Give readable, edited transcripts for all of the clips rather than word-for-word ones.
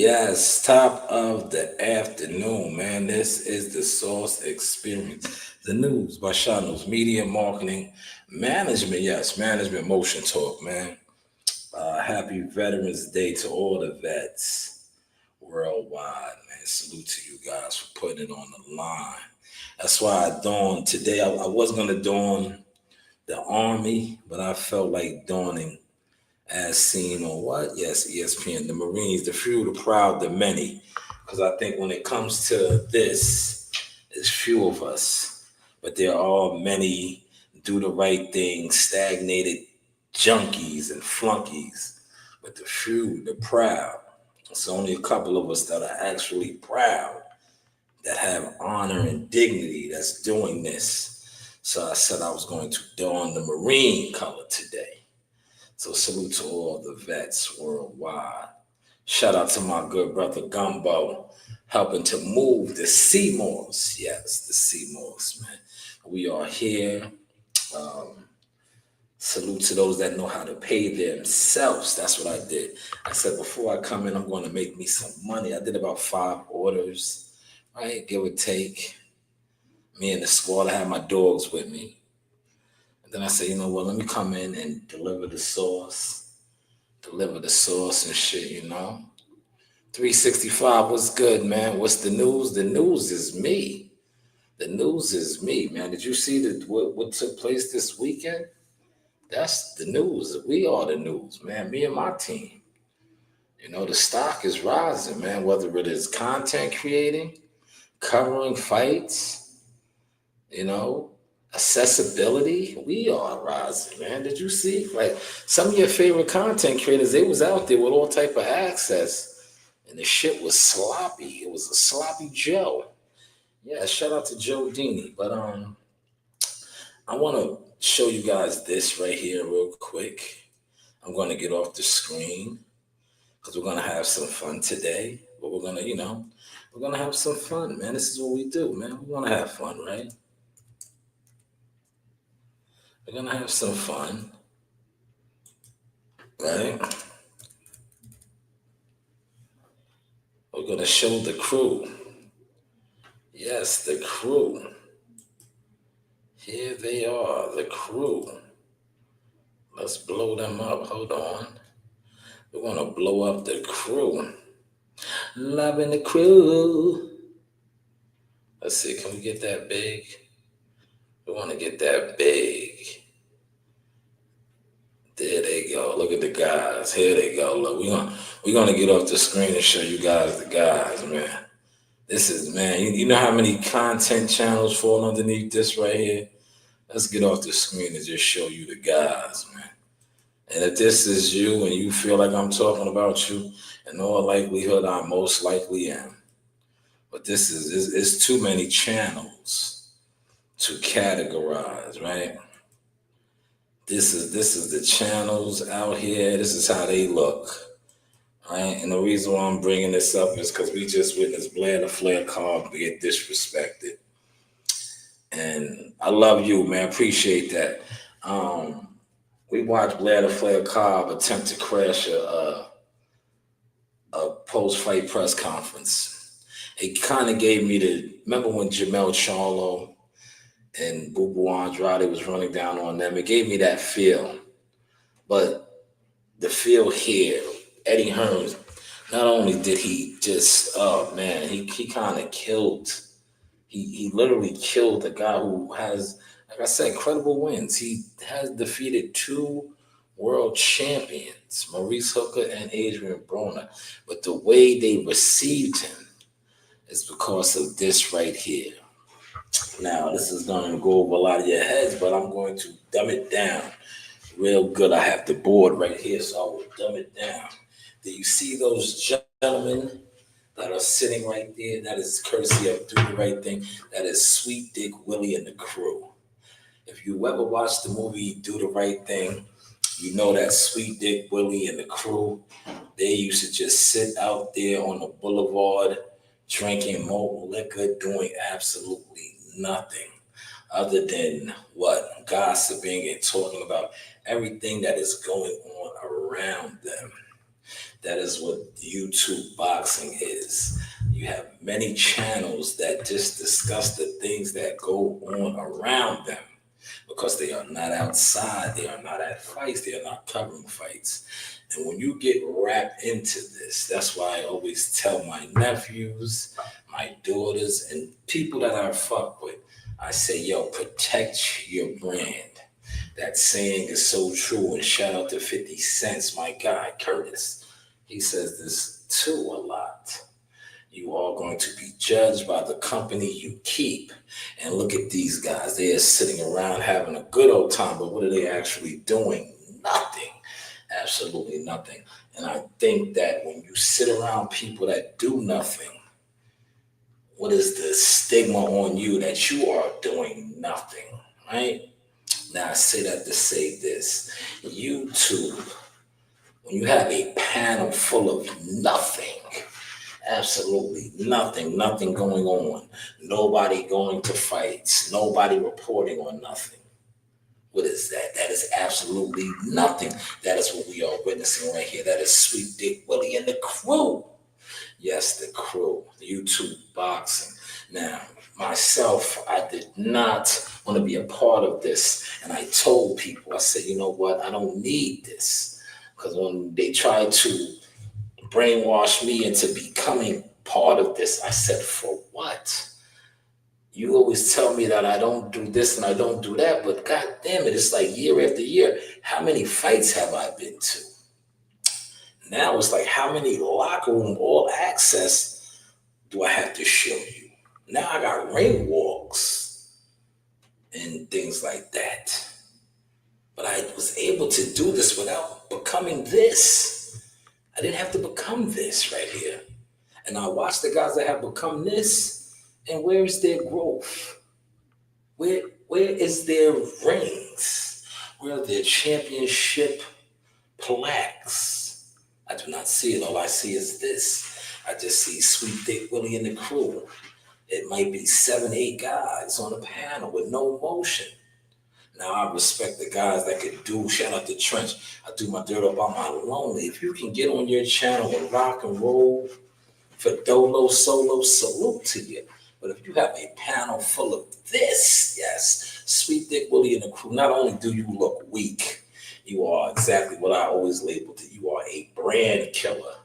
Yes, top of the afternoon, man. This is the Source Experience, the news by Shanewz, media, marketing, management. Yes, management, motion talk, man. Happy Veterans Day to all the vets worldwide, man. Salute to you guys for putting it on the line. That's why I dawned today. I was gonna dawn the Army, but I felt like dawning as seen on what? Yes, ESPN, the Marines, the few, the proud, the many. Because I think when it comes to this, there's few of us, but there are many do the right thing, stagnated junkies and flunkies. But the few, the proud. It's only a couple of us that are actually proud, that have honor and dignity, that's doing this. So I said I was going to don the Marine color today. So salute to all the vets worldwide. Shout out to my good brother Gumbo, helping to move the Seymours. Yes, the Seymours, man. We are here. Um, Salute to those that know how to pay themselves. That's what I did. I said before I come in, I'm going to make me some money. I did about 5 orders, right? Give or take. Me and the squad, I had my dogs with me. And then I said, you know what? Let me come in and deliver the sauce and shit, 365, what's good, man? What's the news? The news is me. The news is me, man. Did you see what took place this weekend? That's the news. We are the news, man. Me and my team. The stock is rising, man. Whether it is content creating, covering fights, you know, accessibility, we are rising, man. Did you see? Like some of your favorite content creators, they was out there with all type of access, and the shit was sloppy. It was a sloppy Joe. Yeah, shout out to Joe Dini. But I want to show you guys this right here real quick. I'm going to get off the screen because we're going to have some fun today. But we're going to have some fun, man. This is what we do, man. We want to have fun, right? We're going to have some fun, right? We're going to show the crew. Yes, the crew. Here they are, the crew. Let's blow them up. Hold on. We're going to blow up the crew. Loving the crew. Let's see, can we get that big? We want to get that big. There they go. Look at the guys. Here they go. Look, we're gonna get off the screen and show you guys the guys, man. This is, man. You know how many content channels fall underneath this right here? Let's get off the screen and just show you the guys, man. And if this is you and you feel like I'm talking about you, in all likelihood, I most likely am. But this is it's too many channels to categorize, right? This is the channels out here. This is how they look, right? And the reason why I'm bringing this up is because we just witnessed Blair the Flair Cobb get disrespected, and I love you, man. Appreciate that. We watched Blair the Flair Cobb attempt to crash a post fight press conference. It kind of gave me the remember when Jamel Charlo and Boo Boo Andrade was running down on them. It gave me that feel. But the feel here, Eddie Hearns, not only did he just, oh man, he kind of killed, he literally killed a guy who has, like I said, credible wins. He has defeated two world champions, Maurice Hooker and Adrian Broner. But the way they received him is because of this right here. Now, this is going to go over a lot of your heads, but I'm going to dumb it down real good. I have the board right here, so I will dumb it down. Do you see those gentlemen that are sitting right there? That is courtesy of Do the Right Thing. That is Sweet Dick Willie and the crew. If you ever watched the movie Do the Right Thing, you know that Sweet Dick Willie and the crew, they used to just sit out there on the boulevard drinking malt liquor, doing absolutely nothing other than what? Gossiping and talking about everything that is going on around them. That is what YouTube boxing is. You have many channels that just discuss the things that go on around them because they are not outside, they are not at fights, they are not covering fights. And when you get wrapped into this, that's why I always tell my nephews, my daughters, and people that I fuck with, I say, yo, protect your brand. That saying is so true. And shout out to 50 Cents, my guy, Curtis. He says this too a lot. You are going to be judged by the company you keep. And look at these guys. They are sitting around having a good old time, but what are they actually doing? Nothing. Absolutely nothing. And I think that when you sit around people that do nothing, what is the stigma on you that you are doing nothing, right? Now I say that to say this. YouTube, when you have a panel full of nothing, absolutely nothing, nothing going on, nobody going to fights, nobody reporting on nothing. What is that? That is absolutely nothing. That is what we are witnessing right here. That is Sweet Dick Willie and the crew. Yes, the crew, YouTube boxing. Now, myself, I did not want to be a part of this. And I told people, I said, you know what? I don't need this. Because when they tried to brainwash me into becoming part of this, I said, for what? You always tell me that I don't do this and I don't do that, but god damn it, it's like year after year. How many fights have I been to? Now it's like, how many locker room all access do I have to show you? Now I got ring walks and things like that. But I was able to do this without becoming this. I didn't have to become this right here. And I watch the guys that have become this, and where is their growth? Where is their rings? Where are their championship plaques? I do not see it. All I see is this. I just see Sweet Dick Willie and the crew. It might be 7, 8 guys on a panel with no motion. Now I respect the guys that could do, shout out to Trench. I do my dirt up on my lonely. If you can get on your channel and rock and roll for Dolo Solo, salute to you. But if you have a panel full of this, yes, Sweet Dick Willie and the crew, not only do you look weak, you are exactly what I always labeled it. You are a brand killer.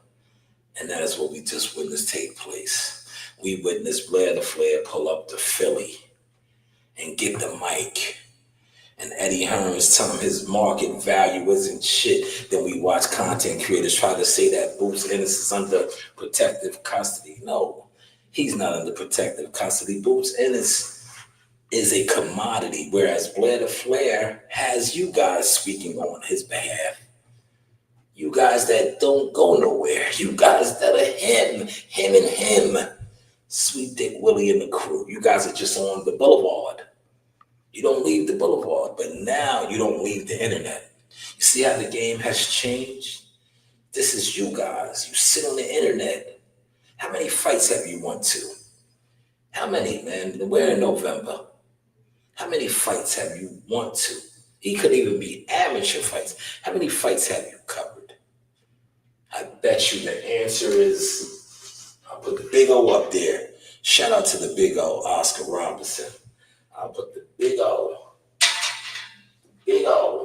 And that is what we just witnessed take place. We witnessed Blair the Flair pull up to Philly and get the mic. And Eddie Hearns tell him his market value isn't shit. Then we watch content creators try to say that Boots Ennis is under protective custody. No, he's not under protective custody. Boots Ennis is a commodity, whereas Blair the Flair has you guys speaking on his behalf. You guys that don't go nowhere. You guys that are him and him. Sweet Dick Willie and the crew. You guys are just on the boulevard. You don't leave the boulevard, but now you don't leave the internet. You see how the game has changed? This is you guys. You sit on the internet. How many fights have you won to? How many, man? We're in November. How many fights have you won to? He could even be amateur fights. How many fights have you covered? I bet you the answer is, I'll put the big O up there. Shout out to the big O, Oscar Robinson. I'll put the big O,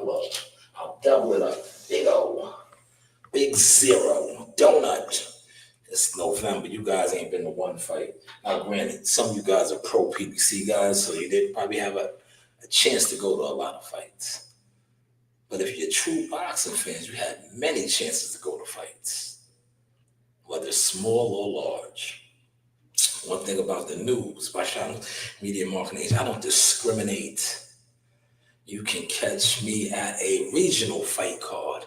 look, I'll double it up, big O, big zero, donut. It's November, you guys ain't been to one fight. Now granted, some of you guys are pro PBC guys, so you didn't probably have a chance to go to a lot of fights. But if you're true boxing fans, you had many chances to go to fights, whether small or large. One thing about the news, by Shanewz Media Marketing, I don't discriminate. You can catch me at a regional fight card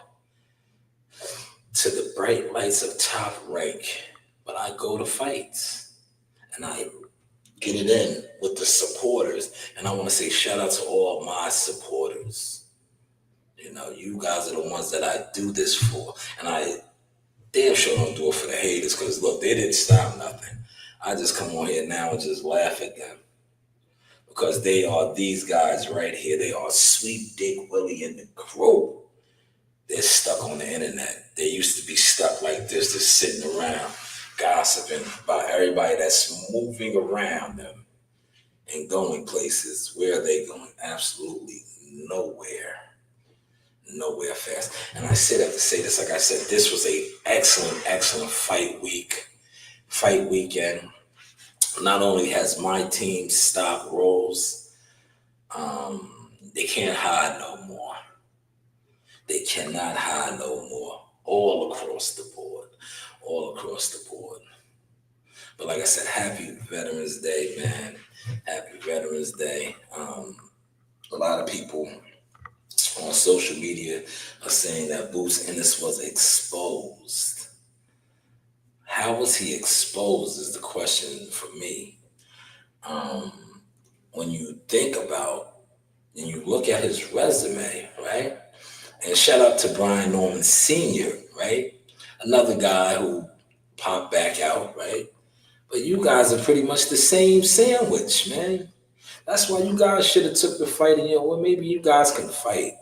to the bright lights of Top Rank, but I go to fights and I get it in with the supporters. And I want to say shout out to all my supporters. You know, you guys are the ones that I do this for. And I damn sure don't do it for the haters, because look, they didn't stop nothing. I just come on here now and just laugh at them. Because they are these guys right here. They are Sweet Dick Willie and the crew. they're stuck on the internet. They used to be stuck like this, just sitting around gossiping about everybody that's moving around them and going places. Where are they going? Absolutely nowhere. Nowhere fast. And I say that to say this, like I said, this was a excellent fight weekend. Not only has my team stopped rolls, they can't hide no more. They cannot hide no more. All across the board. All across the board. But like I said, happy Veterans Day, man. Happy Veterans Day. A lot of people on social media are saying that Bruce Ennis was exposed. How was he exposed is the question for me. Um, when you think about and you look at his resume, right? And shout out to Brian Norman Sr., right? Another guy who popped back out, right? But you guys are pretty much the same sandwich, man. That's why you guys should have took the fight and well, maybe you guys can fight.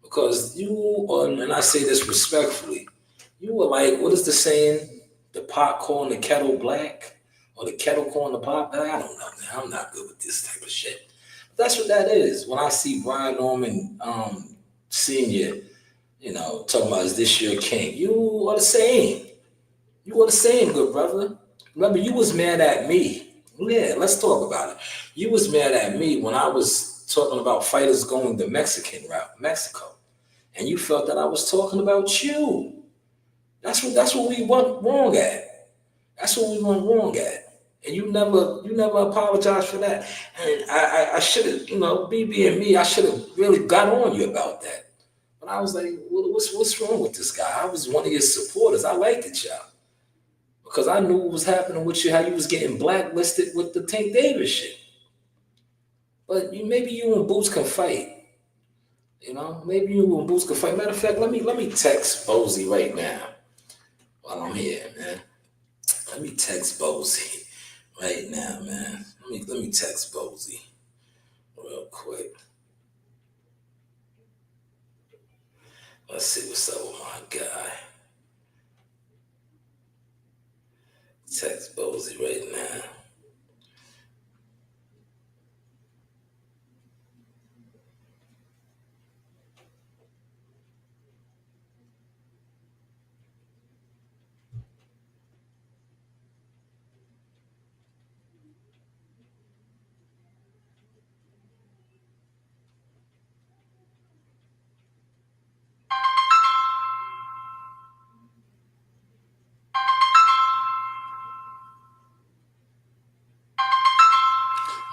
Because you are, and I say this respectfully, you were like, what is the saying? The pot calling the kettle black? Or the kettle calling the pot black? I don't know, man. I'm not good with this type of shit. But that's what that is. When I see Brian Norman Sr., talking about is this your king? You are the same. You are the same, good brother. Remember, you was mad at me. Yeah, let's talk about it. You was mad at me when I was talking about fighters going the Mexican route, Mexico. And you felt that I was talking about you. That's what we went wrong at. That's what we went wrong at. And you never apologized for that. And I should have, me being me, I should have really got on you about that. But I was like, what's wrong with this guy? I was one of your supporters. I liked it, y'all. Because I knew what was happening with you, how you was getting blacklisted with the Tank Davis shit. But maybe you and Boots can fight. Maybe you and Boots can fight. Matter of fact, let me text Bozy right now while I'm here, man. Let me text Bozy right now, man. Let me text Bozy real quick. Let's see what's up with my guy. Text Bozy right now.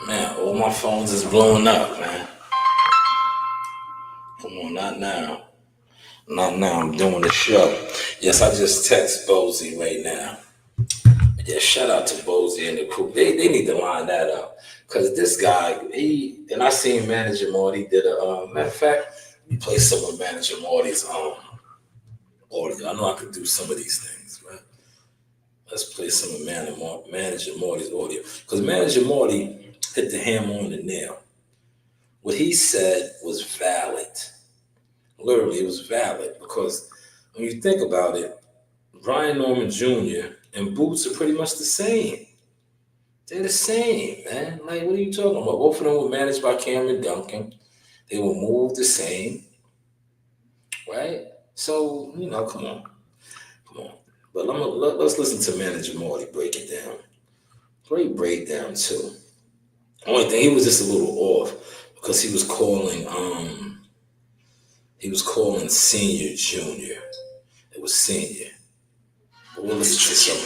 Man, all my phones is blowing up, man. Come on, not now. Not now. I'm doing the show. Yes, I just text Bozy right now. Yeah, shout out to Bozy and the crew. They need to line that up. Because this guy, and I seen Manager Marty did matter of fact, we play some of Manager Marty's audio. I know I could do some of these things, right? Let's play some of Manager Marty's audio. Because Manager Marty hit the hammer on the nail. What he said was valid. Literally, it was valid. Because when you think about it, Brian Norman Jr. and Boots are pretty much the same. They're the same, man. Like, what are you talking about? Both of them were managed by Cameron Duncan. They were moved the same, right? So, come on. But let's listen to Manager Marty break it down. Great breakdown, too. Only thing, he was just a little off because he was calling senior, junior. It was senior. We'll listen to some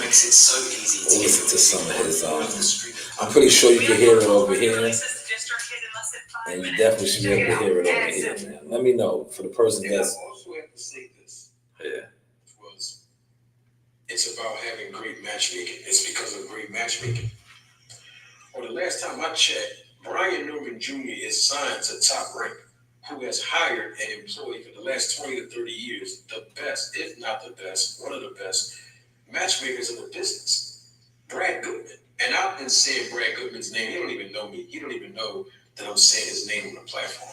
of his. I'm pretty sure you can hear it over here, and you definitely should be able to hear it over here, man. Let me know for the person that's. I also have to say this. Yeah. It's about having great matchmaking. It's because of great matchmaking. Well, the last time I checked, Brian Norman Jr. is signed to Top Rank, who has hired and employed for the last 20 to 30 years the best, if not the best, one of the best matchmakers in the business, Brad Goodman. And I've been saying Brad Goodman's name. He don't even know me. He don't even know that I'm saying his name on the platform.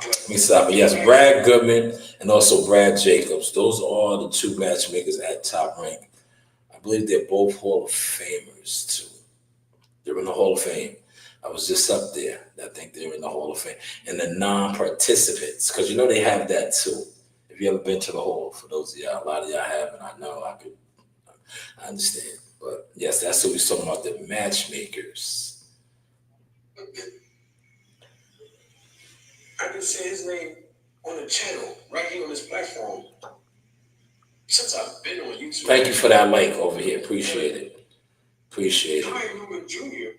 Let me stop it. Yes, Brad Goodman and also Brad Jacobs. Those are the two matchmakers at Top Rank. I believe they're both Hall of Famers too. They're in the Hall of Fame. I was just up there. I think they're in the Hall of Fame. And the non-participants, because they have that too. If you ever been to the Hall, for those of y'all, a lot of y'all haven't. I know. I understand. But yes, that's what we're talking about. The matchmakers. I can say his name on the channel right here on this platform since I've been on YouTube. Thank you for that like over here. Appreciate it. Appreciate it. Brian Newman Jr.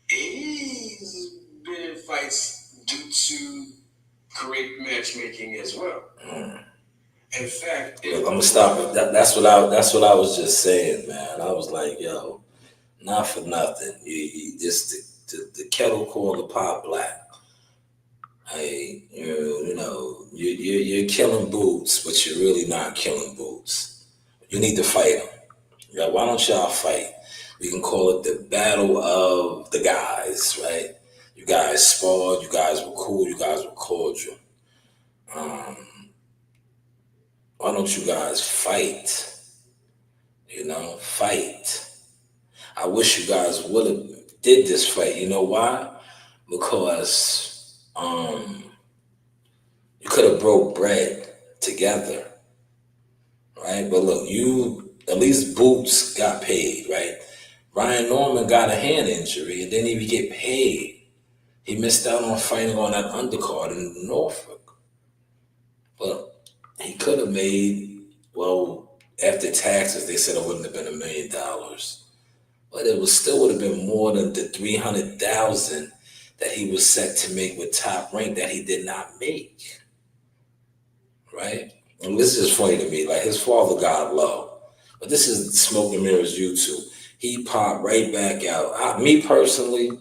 He's been in fights due to great matchmaking as well. In fact, Look, I'm gonna stop it. That's what I was just saying, man. I was like, yo, not for nothing. Just the kettle called the pot black. Hey, you're killing Boots, but you're really not killing Boots. You need to fight him. Yeah, why don't y'all fight? We can call it the battle of the guys, right? You guys sparred, you guys were cool, you guys were cordial. Why don't you guys fight? Fight. I wish you guys would have did this fight. You know why? Because you could have broke bread together, right? But look, at least Boots got paid, right? Ryan Norman got a hand injury and didn't even get paid. He missed out on fighting on that undercard in Norfolk. But he could have made, well, after taxes, they said it wouldn't have been $1 million. But it would have been more than the 300,000 that he was set to make with Top Rank that he did not make. Right? And this is funny to me. Like, his father got low. But this is Smoke and Mirrors YouTube. He popped right back out. Me personally,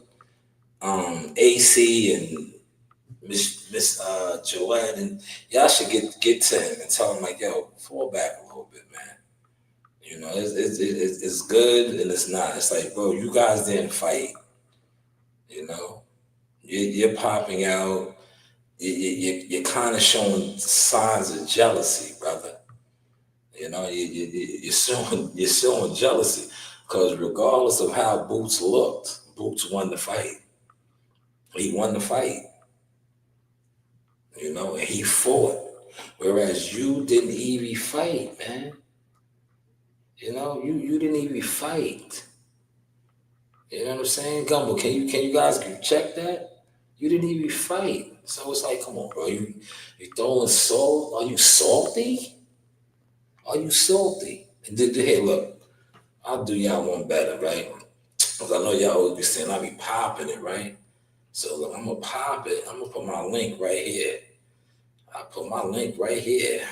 AC and Miss Joette, and y'all should get to him and tell him, like, yo, fall back a little bit, man. It's good and it's not. It's like, bro, you guys didn't fight. You're popping out. You're kind of showing signs of jealousy, brother. You're showing jealousy because regardless of how Boots looked, Boots won the fight. He won the fight. And he fought. Whereas you didn't even fight, man. You didn't even fight. You know what I'm saying? Gumbo, can you guys check that? You didn't even fight. So it's like, come on, bro. You throwing salt? Are you salty? Are you salty? And hey, look, I'll do y'all one better, right? Because I know y'all always be saying I be popping it, right? So look, I'm gonna pop it. I'm gonna put my link right here. I put my link right here,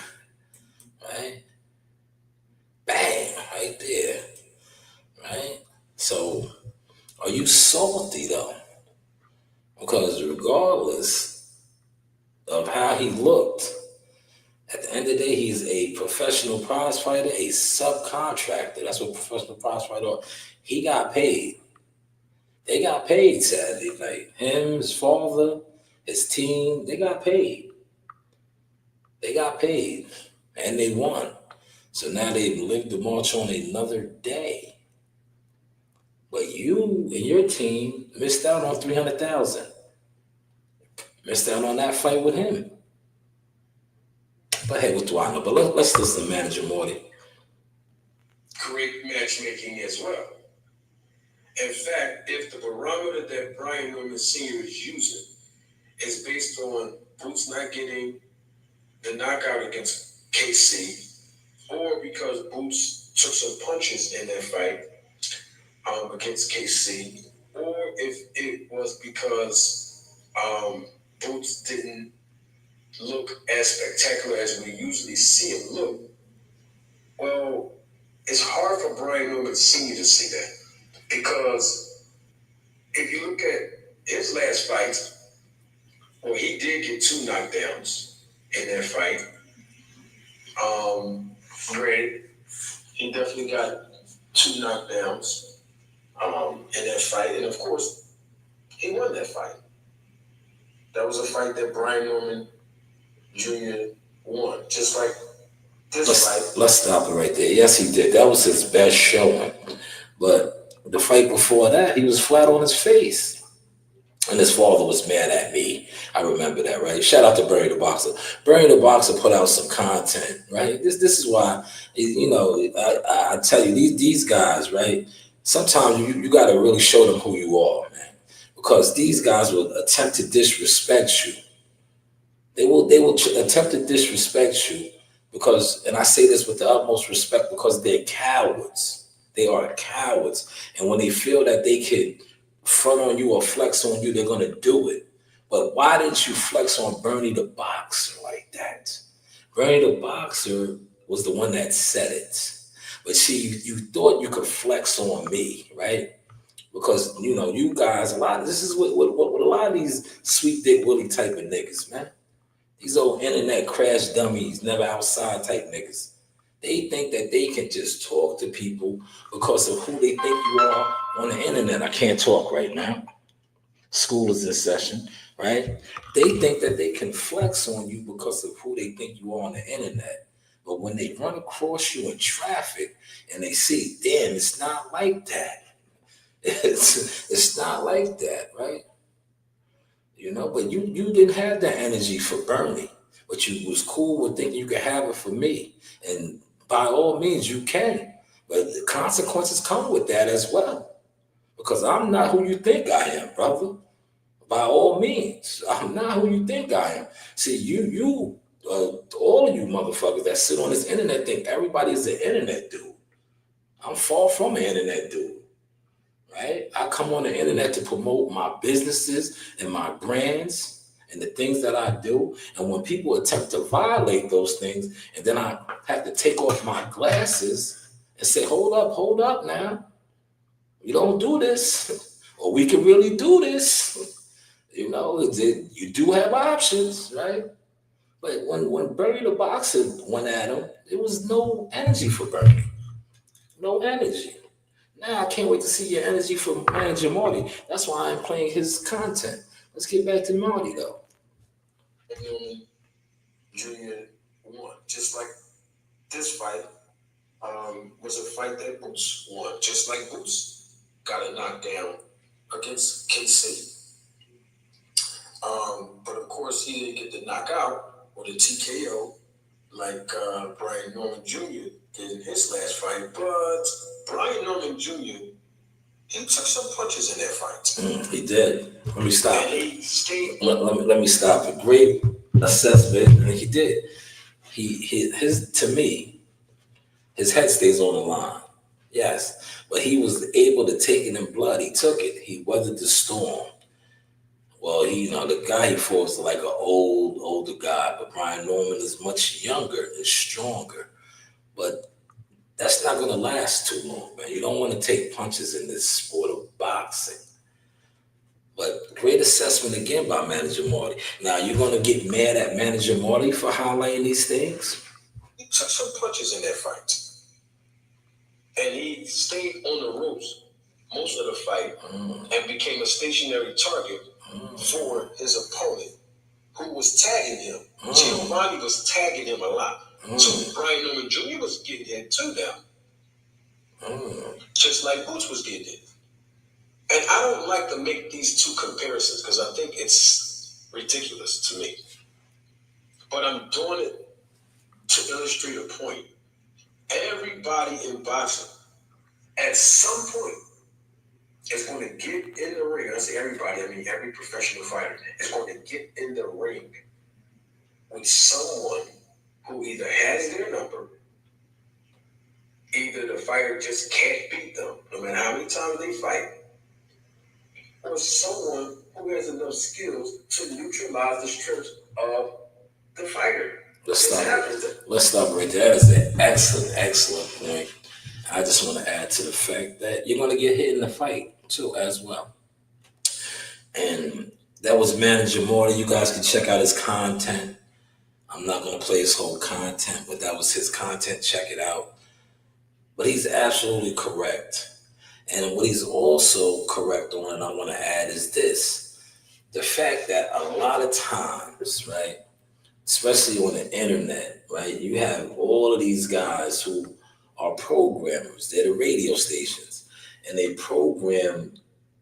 right? Bang, right there, right? So, are you salty though? Because regardless of how he looked, at the end of the day, he's a professional prize fighter, a subcontractor. That's what professional prize fighter are. He got paid. They got paid Saturday night. Him, his father, his team, they got paid. They got paid. And they won. So now they've lived the march on another day. But you and your team missed out on 300,000. Missed out on that fight with him. But hey, what do I know? But let's listen to Manager Morty. Great matchmaking as well. In fact, if the barometer that Brian Norman Sr. is using is based on Boots not getting the knockout against KC, or because Boots took some punches in that fight against KC, or if it was because Boots didn't look as spectacular as we usually see him look, well, it's hard for Brian Norman Sr. to see that. Because if you look at his last fight, well, he did get 2 knockdowns in that fight. Granted, he definitely got 2 knockdowns in that fight. And of course, he won that fight. That was a fight that Brian Norman Jr. won, just like this fight. Let's stop it right there. Yes, he did. That was his best showing. But the fight before that, he was flat on his face. And his father was mad at me. I remember that, right? Shout out to Barry the Boxer. Barry the Boxer put out some content, right? This is why, I tell you, these guys, right? Sometimes you got to really show them who you are, man. Because these guys will attempt to disrespect you. They will attempt to disrespect you because, and I say this with the utmost respect, because they're cowards. They are cowards, and when they feel that they can front on you or flex on you, they're gonna do it. But why didn't you flex on Bernie the Boxer like that? Bernie the Boxer was the one that said it. But see, you thought you could flex on me, right? Because you guys, this is what a lot of these sweet dick Willie type of niggas, man. These old internet crash dummies, never outside type niggas. They think that they can just talk to people because of who they think you are on the internet. I can't talk right now. School is in session, right? They think that they can flex on you because of who they think you are on the internet. But when they run across you in traffic and they see, damn, it's not like that. It's not like that, right? But you didn't have that energy for Bernie, but you was cool with thinking you could have it for me. And by all means, you can. But the consequences come with that as well. Because I'm not who you think I am, brother. By all means, I'm not who you think I am. See, all of you motherfuckers that sit on this internet think everybody is an internet dude. I'm far from an internet dude. Right? I come on the internet to promote my businesses and my brands and the things that I do. And when people attempt to violate those things, and then I have to take off my glasses and say, hold up now. We don't do this, or we can really do this. You do have options, right? But when Bernie the Boxer went at him, there was no energy for Bernie. No energy. Now I can't wait to see your energy for Manager Marty. That's why I'm playing his content. Let's get back to Marty though. Newman Jr. won, just like this fight was a fight that Boots won, just like Boots got a knockdown against KC. But of course, he didn't get the knockout or the TKO like Brian Norman Jr. did in his last fight. But Brian Norman Jr., he took some punches in that fight. He did. Let me stop And it. he stayed. Let me stop it. Great assessment. And he did. To me, his head stays on the line. Yes. But he was able to take it in blood. He took it. He weathered the storm. Well, the guy he fought was like an older guy, but Brian Norman is much younger and stronger. But that's not going to last too long, man. You don't want to take punches in this sport of boxing. But great assessment again by Manager Marty. Now, you're going to get mad at Manager Marty for highlighting these things? He took some punches in that fight. And he stayed on the ropes most of the fight and became a stationary target for his opponent, who was tagging him. Giovanni was tagging him a lot. So Brian Norman Jr. was getting hit too now. Just like Boots was getting hit. And I don't like to make these two comparisons because I think it's ridiculous to me. But I'm doing it to illustrate a point. Everybody in boxing, at some point, is going to get in the ring. I say everybody, I mean every professional fighter is going to get in the ring with someone who either has their number, either the fighter just can't beat them, no matter how many times they fight, or someone who has enough skills to neutralize the strength of the fighter. Let's stop right there. That is an excellent point. I just want to add to the fact that you're going to get hit in the fight too, as well. And that was Manager Marty. You guys can check out his content. I'm not going to play his whole content, but that was his content. Check it out. But he's absolutely correct. And what he's also correct on, and I want to add, is this. the fact that a lot of times, right, especially on the internet, right, you have all of these guys who are programmers. They're the radio stations, and they program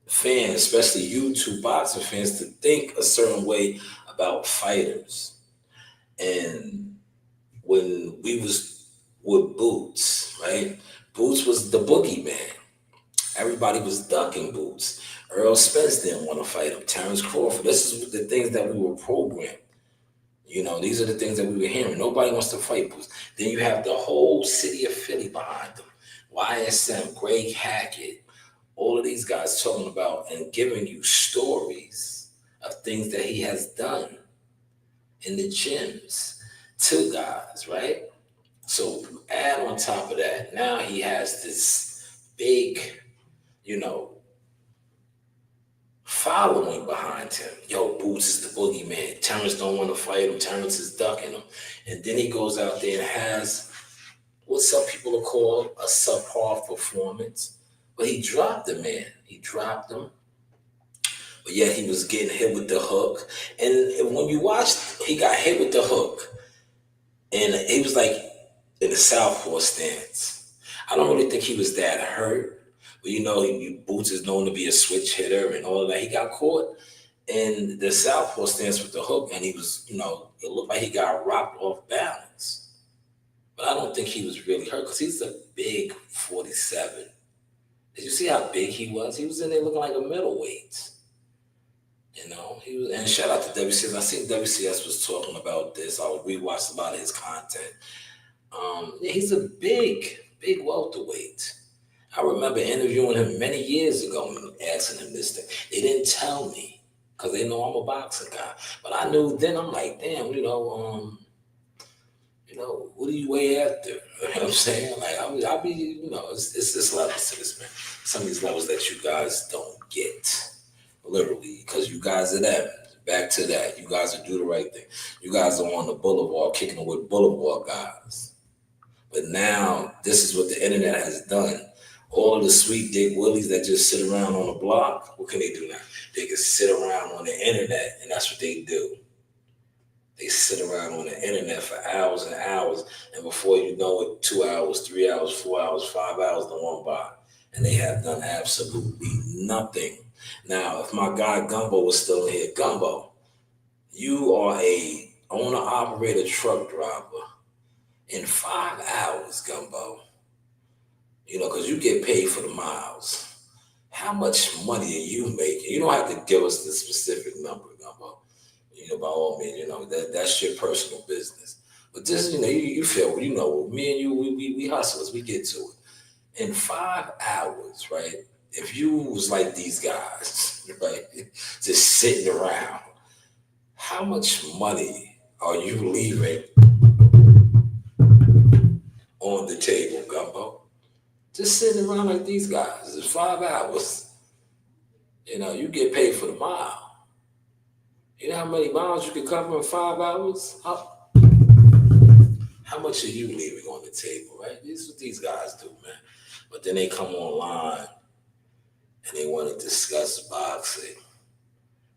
fans, especially YouTube boxing fans, to think a certain way about fighters. And when we was with Boots, right? Boots was the boogeyman. Everybody was ducking Boots. Earl Spence didn't want to fight him. Terrence Crawford. This is the things that we were programmed. These are the things that we were hearing. Nobody wants to fight Boots. Then you have the whole city of Philly behind them. YSM, Greg Hackett, all of these guys talking about and giving you stories of things that he has done in the gyms to guys, right? So add on top of that, now he has this big, you know, following behind him. Yo, Boots is the boogeyman. Terrence don't want to fight him. Terrence is ducking him. And then he goes out there and has what some people are called a subpar performance. But he dropped the man. He dropped him. But yet he was getting hit with the hook. And when you watched, he got hit with the hook. And he was like in the southpaw stance. I don't really think he was that hurt. But Boots is known to be a switch hitter and all of that. He got caught in the southpaw stance with the hook, and he was, it looked like he got rocked off balance. But I don't think he was really hurt because he's a big 47. Did you see how big he was? He was in there looking like a middleweight. He was, and shout out to WCS. I seen WCS was talking about this. I rewatched a lot of his content. Yeah, he's a big, big welterweight. I remember interviewing him many years ago and asking him this thing. They didn't tell me because they know I'm a boxing guy. But I knew then. I'm like, damn, what do you weigh after? You know what I'm saying? Like, I'll be, it's this levels to this, man. Some of these levels that you guys don't get, literally, because you guys are that. Back to that. You guys are do the right thing. You guys are on the boulevard, kicking it with boulevard guys. But now, this is what the internet has done. All of the sweet dick willies that just sit around on the block, what can they do now? They can sit around on the internet, and that's what they do. They sit around on the internet for hours and hours, and before you know it, 2 hours, 3 hours, 4 hours, 5 hours done went by, and they have done absolutely nothing. Now, if my guy Gumbo was still in here, Gumbo, you are a owner-operator truck driver in 5 hours, Gumbo. Because you get paid for the miles. How much money are you making? You don't have to give us the specific number, Gumbo. By all means, that's your personal business. But this, you feel, me and you, we hustlers, we get to it. In 5 hours, right? If you was like these guys, right, just sitting around, how much money are you leaving on the table, Gumbo? Just sitting around like these guys. It's 5 hours. You get paid for the mile. You know how many miles you can cover in 5 hours? How much are you leaving on the table, right? This is what these guys do, man. But then they come online and they want to discuss boxing.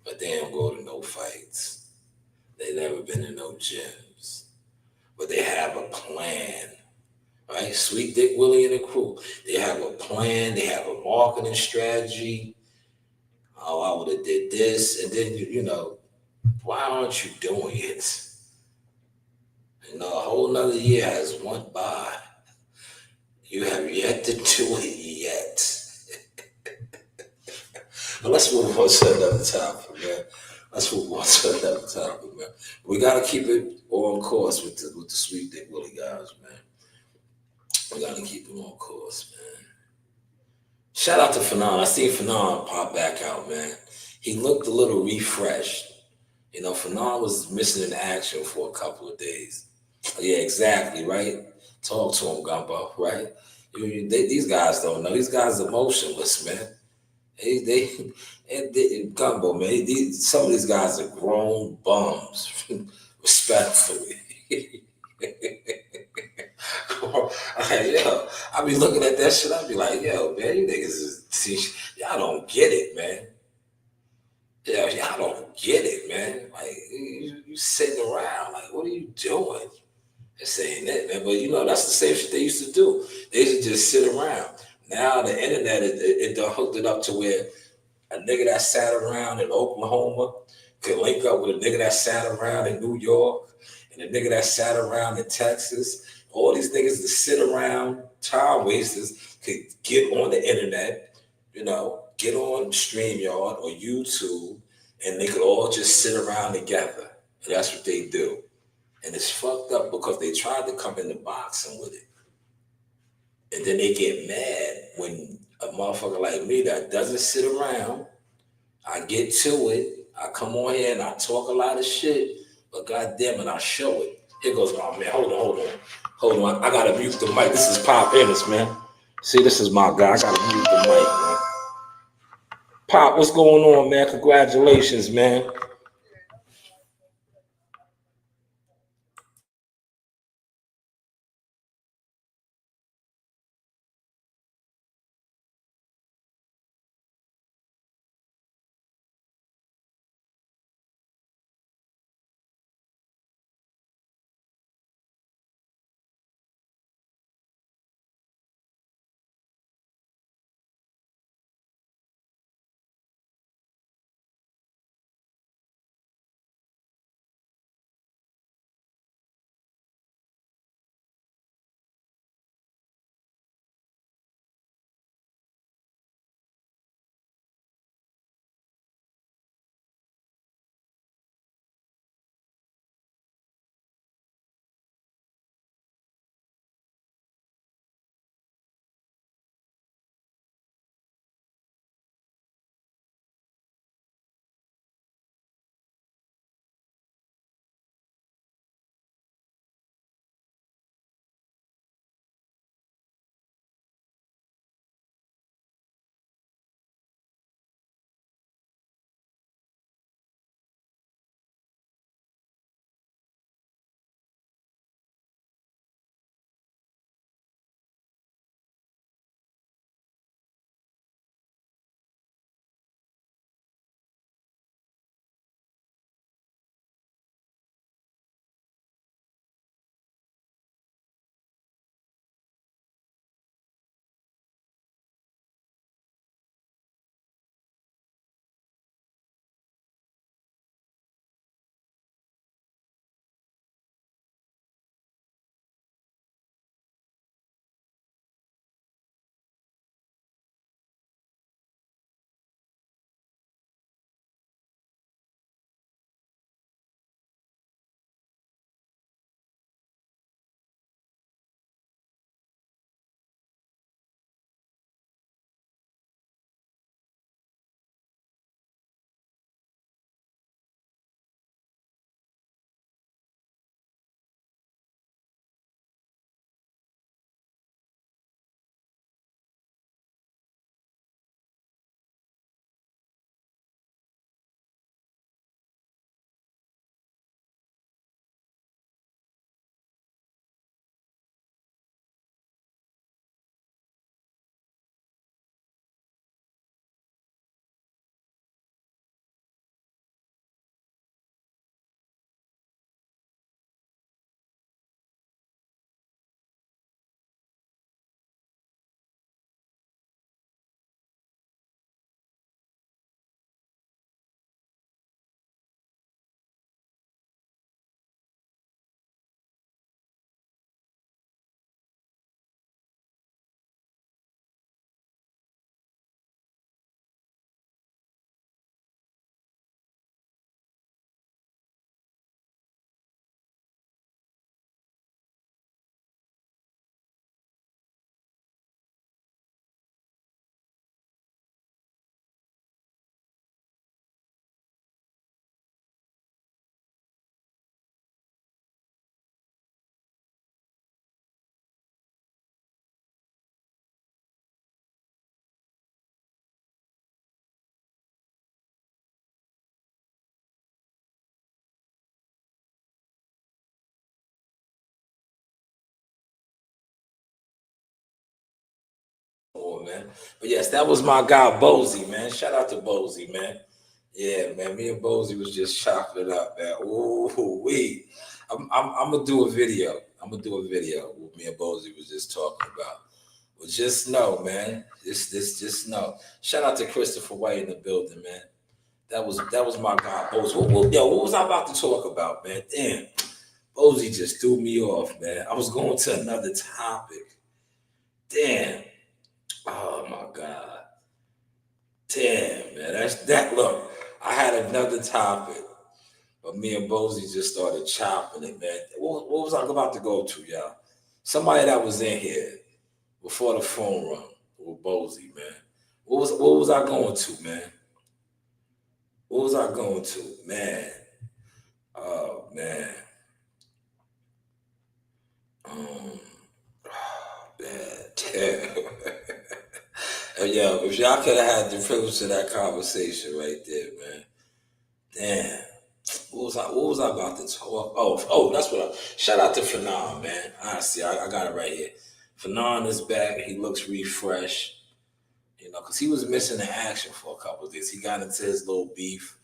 But they don't go to no fights. They never been in no gyms. But they have a plan. Right? Sweet Dick Willie and the crew. They have a plan. They have a marketing strategy. Oh, I would have did this. And then, why aren't you doing it? A whole nother year has went by. You have yet to do it yet. But let's move on to another topic, man. We got to keep it on course with the Sweet Dick Willie guys, man. We gotta keep him on course, man. Shout out to Fanon. I see Fanon pop back out, man. He looked a little refreshed. Fanon was missing in action for a couple of days. Yeah, exactly, right? Talk to him, Gumbo, right? These guys don't know. These guys are emotionless, man. Gumbo, man. Some of these guys are grown bums, respectfully. I be looking at that shit. I be like, yo, man, you niggas y'all don't get it, man. Yeah, y'all don't get it, man. Like you sitting around, like what are you doing? This ain't it, man. But that's the same shit they used to do. They used to just sit around. Now the internet it done hooked it up to where a nigga that sat around in Oklahoma could link up with a nigga that sat around in New York and a nigga that sat around in Texas. All these niggas that sit around, time wasters, could get on the internet, get on StreamYard or YouTube, and they could all just sit around together. And that's what they do. And it's fucked up because they tried to come into boxing with it. And then they get mad when a motherfucker like me that doesn't sit around, I get to it, I come on here and I talk a lot of shit, but goddamn it, I show it. Here goes my man. Hold on. I gotta mute the mic. This is Pop Ennis, man. See, this is my guy. I gotta mute the mic, man. Pop, what's going on, man? Congratulations, man. Oh man. But yes, that was my guy Bozy, man. Shout out to Bozy, man. Yeah, man. Me and Bozy was just chopping it up, man. Ooh, wait. I'm gonna do a video. I'm gonna do a video what me and Bozy was just talking about. Well, just know, man. Just know. Shout out to Christopher White in the building, man. That was my guy, Bozy. What was I about to talk about, man? Damn, Bozy just threw me off, man. I was going to another topic. Damn. Oh my God. Damn, man. That's that. Look, I had another topic, but me and Bozy just started chopping it, man. What was I about to go to, y'all? Somebody that was in here before the phone rung with Bozy, man. What was I going to, man? What was I going to, man? Oh man. Um, man. Damn. Yo, if y'all could have had the privilege of that conversation right there, man. Damn. What was I about to talk? Oh, that's what I. Shout out to Fanon, man. Honestly, I got it right here. Fanon is back. He looks refreshed. You know, because he was missing the action for a couple of days. He got into his little beef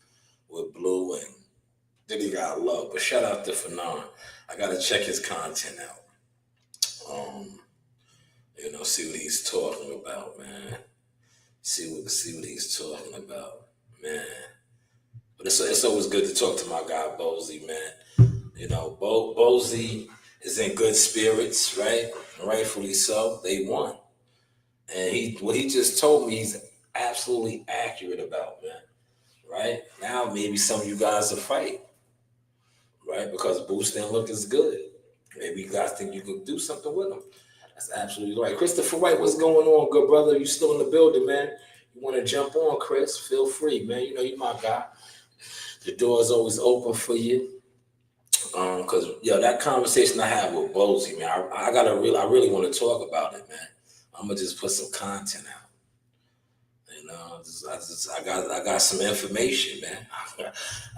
with Blue, and then he got love. But shout out to Fanon. I got to check his content out. See what he's talking about, man. See what he's talking about, man. But it's always good to talk to my guy Bozy, man. Bozy is in good spirits, right? Rightfully so. They won, and what he just told me, he's absolutely accurate about, man. Right now, maybe some of you guys are fighting, right? Because Boost didn't look as good. Maybe you guys think you could do something with him. That's absolutely right. Christopher White, what's going on, good brother? You still in the building, man? You want to jump on, Chris? Feel free, man. You know you my guy. The door is always open for you. Cause that conversation I had with Bozy, man, I really want to talk about it, man. I'm gonna just put some content out. I got some information, man.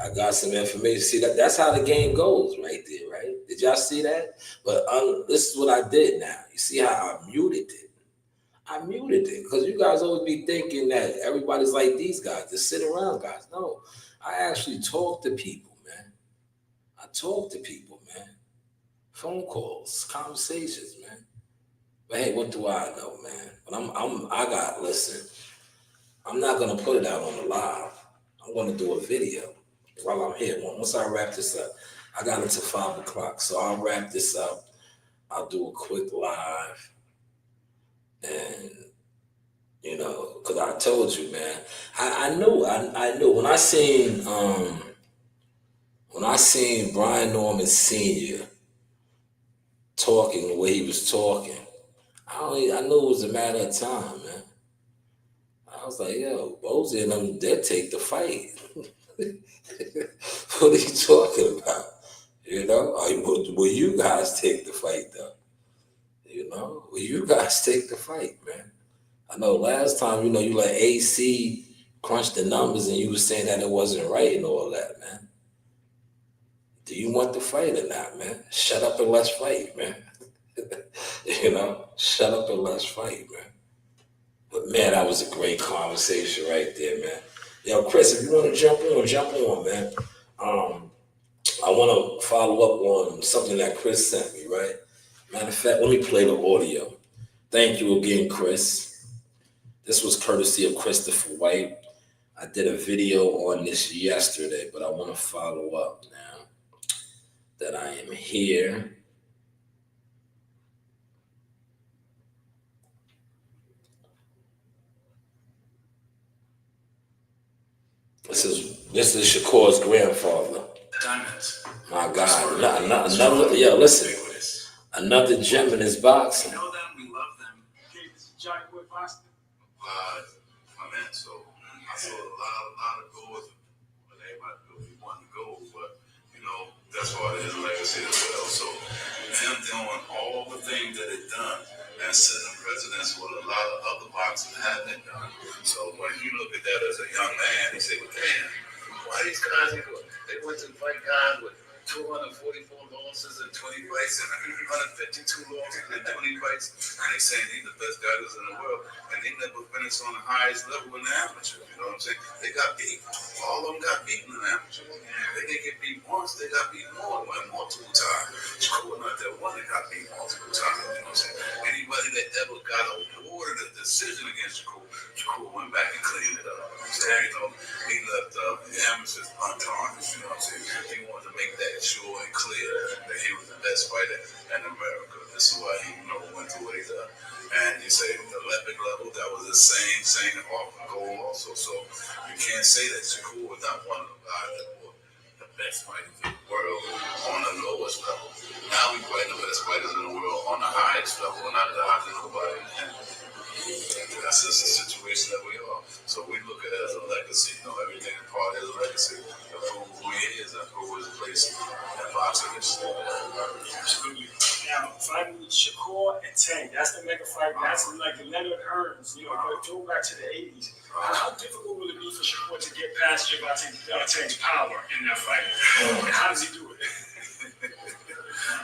I got some information. See that's how the game goes, right there, right? Did y'all see that? But this is what I did now. You see how I muted it? I muted it because you guys always be thinking that everybody's like these guys, just sit around, guys. No, I actually talk to people, man. I talk to people, man. Phone calls, conversations, man. But hey, what do I know, man? But listen. I'm not gonna put it out on the live. I'm gonna do a video while I'm here. Once I wrap this up, I got until 5 o'clock, so I'll wrap this up. I'll do a quick live, and because I told you, man, I knew when I seen Brian Norman Sr. talking the way he was talking, I knew it was a matter of time, man. I was like, yo, Bozy and them, they'll take the fight. What are you talking about? Will you guys take the fight, though? Will you guys take the fight, man? I know last time, you let AC crunch the numbers and you were saying that it wasn't right and all that, man. Do you want the fight or not, man? Shut up and let's fight, man. Shut up and let's fight, man. But man, that was a great conversation right there, man. Yo, Chris, if you want to jump on, man. I want to follow up on something that Chris sent me, right? Matter of fact, let me play the audio. Thank you again, Chris. This was courtesy of Christopher White. I did a video on this yesterday, but I want to follow up now that I am here. This is Shakur's grandfather. Diamonds. My God, another. Yeah, listen. Another gem in his boxing. We know them, we love them. Okay, this is Johnny Boy Boston. My man, so I saw a lot of goals, but everybody really wanted to go, but that's part of his legacy as well. So him doing all the things that it done and setting precedents what a lot of other boxers haven't done. So when you look at that as a young man, you say, well, damn, why these guys they went to fight guys with 244 losses and 20 fights and 152 losses and 20 fights. And they saying he's the best guys in the world. And they never finished on the highest level in the amateur. You know what I'm saying? They got beat. All of them got beaten in the amateur. They didn't get beat once, they got beat more, multiple times. Shakur not that one that got beat multiple times. You know what I'm saying? Anybody that ever got awarded a decision against Shakur, Shakur went back and cleaned it up. So, you know, he left the amateurs untarnished. You know what I'm saying? He wanted to make that sure and clear that he was the best fighter in America. This is why he, you know, went to what he done. And you say the Olympic level, that was the same off goal also. So you can't say that Shakur was not one of the guys that were the best fighters in the world on the lowest level. Now we fight the best fighters in the world on the highest level, and not the highest nobody. And that's just the situation that we are. So we look at it as a legacy. You know, everything is part of a legacy. Approve who he is, approve his place in boxing history. Absolutely. Now, fighting with Shakur and Tank, that's the mega fight. That's like the Leonard Hearns, you know, go back to the 80s. How difficult will it be for Shakur to get past Tank's power in that fight? And how does he do it?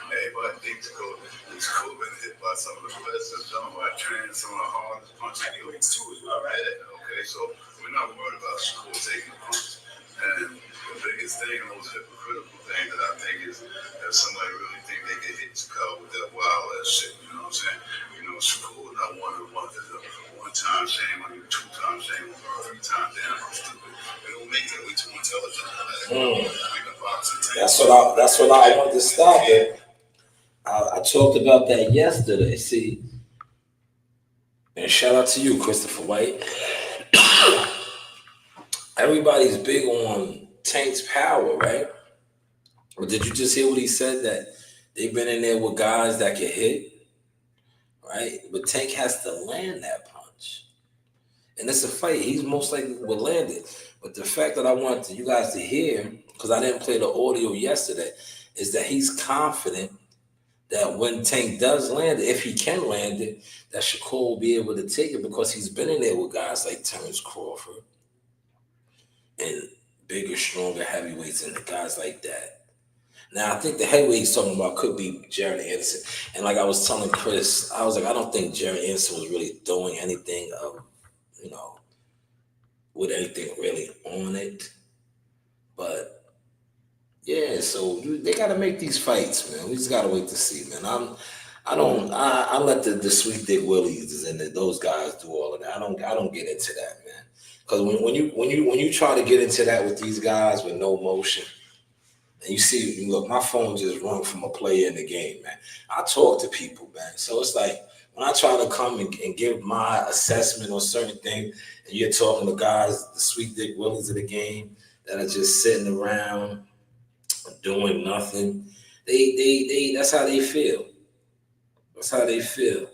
Everybody thinks Shakur been hit by some of the best that's done by training some of the hardest punching you It's too as well, right? Okay, so we're not worried about Shakur taking the punch. And the biggest thing, the most hypocritical thing that I think is that somebody really think they can hit Chicago with that wild ass shit. You know what I'm saying? You know, Shakur not one of the ones that's a one-time shame on you, two-time shame on you, three-time damn I'm stupid. They don't make that way too intelligent. That's what I wanted to stop at. I talked about that yesterday. See, and shout out to you, Christopher White. Everybody's big on Tank's power, right? Or did you just hear what he said, that they've been in there with guys that can hit, right? But Tank has to land that punch. And it's a fight. He's most likely will land it. But the fact that I wanted you guys to hear, because I didn't play the audio yesterday, is that he's confident that when Tank does land it, if he can land it, that Shakur will be able to take it, because he's been in there with guys like Terrence Crawford and bigger, stronger heavyweights and guys like that. Now, I think the heavyweight he's talking about could be Jared Anderson. And like I was telling Chris, I was like, I don't think Jared Anderson was really throwing anything of, you know, with anything really on it. But yeah, so they got to make these fights, man. We just got to wait to see, man. I let the Sweet Dick Willies and those guys do all of that. I don't get into that, man. Because when you try to get into that with these guys with no motion, and you see, look, my phone just rung from a player in the game, man. I talk to people, man. So it's like when I try to come and give my assessment on certain things, and you're talking to guys, the Sweet Dick Willies of the game, that are just sitting around doing nothing. They that's how they feel. That's how they feel.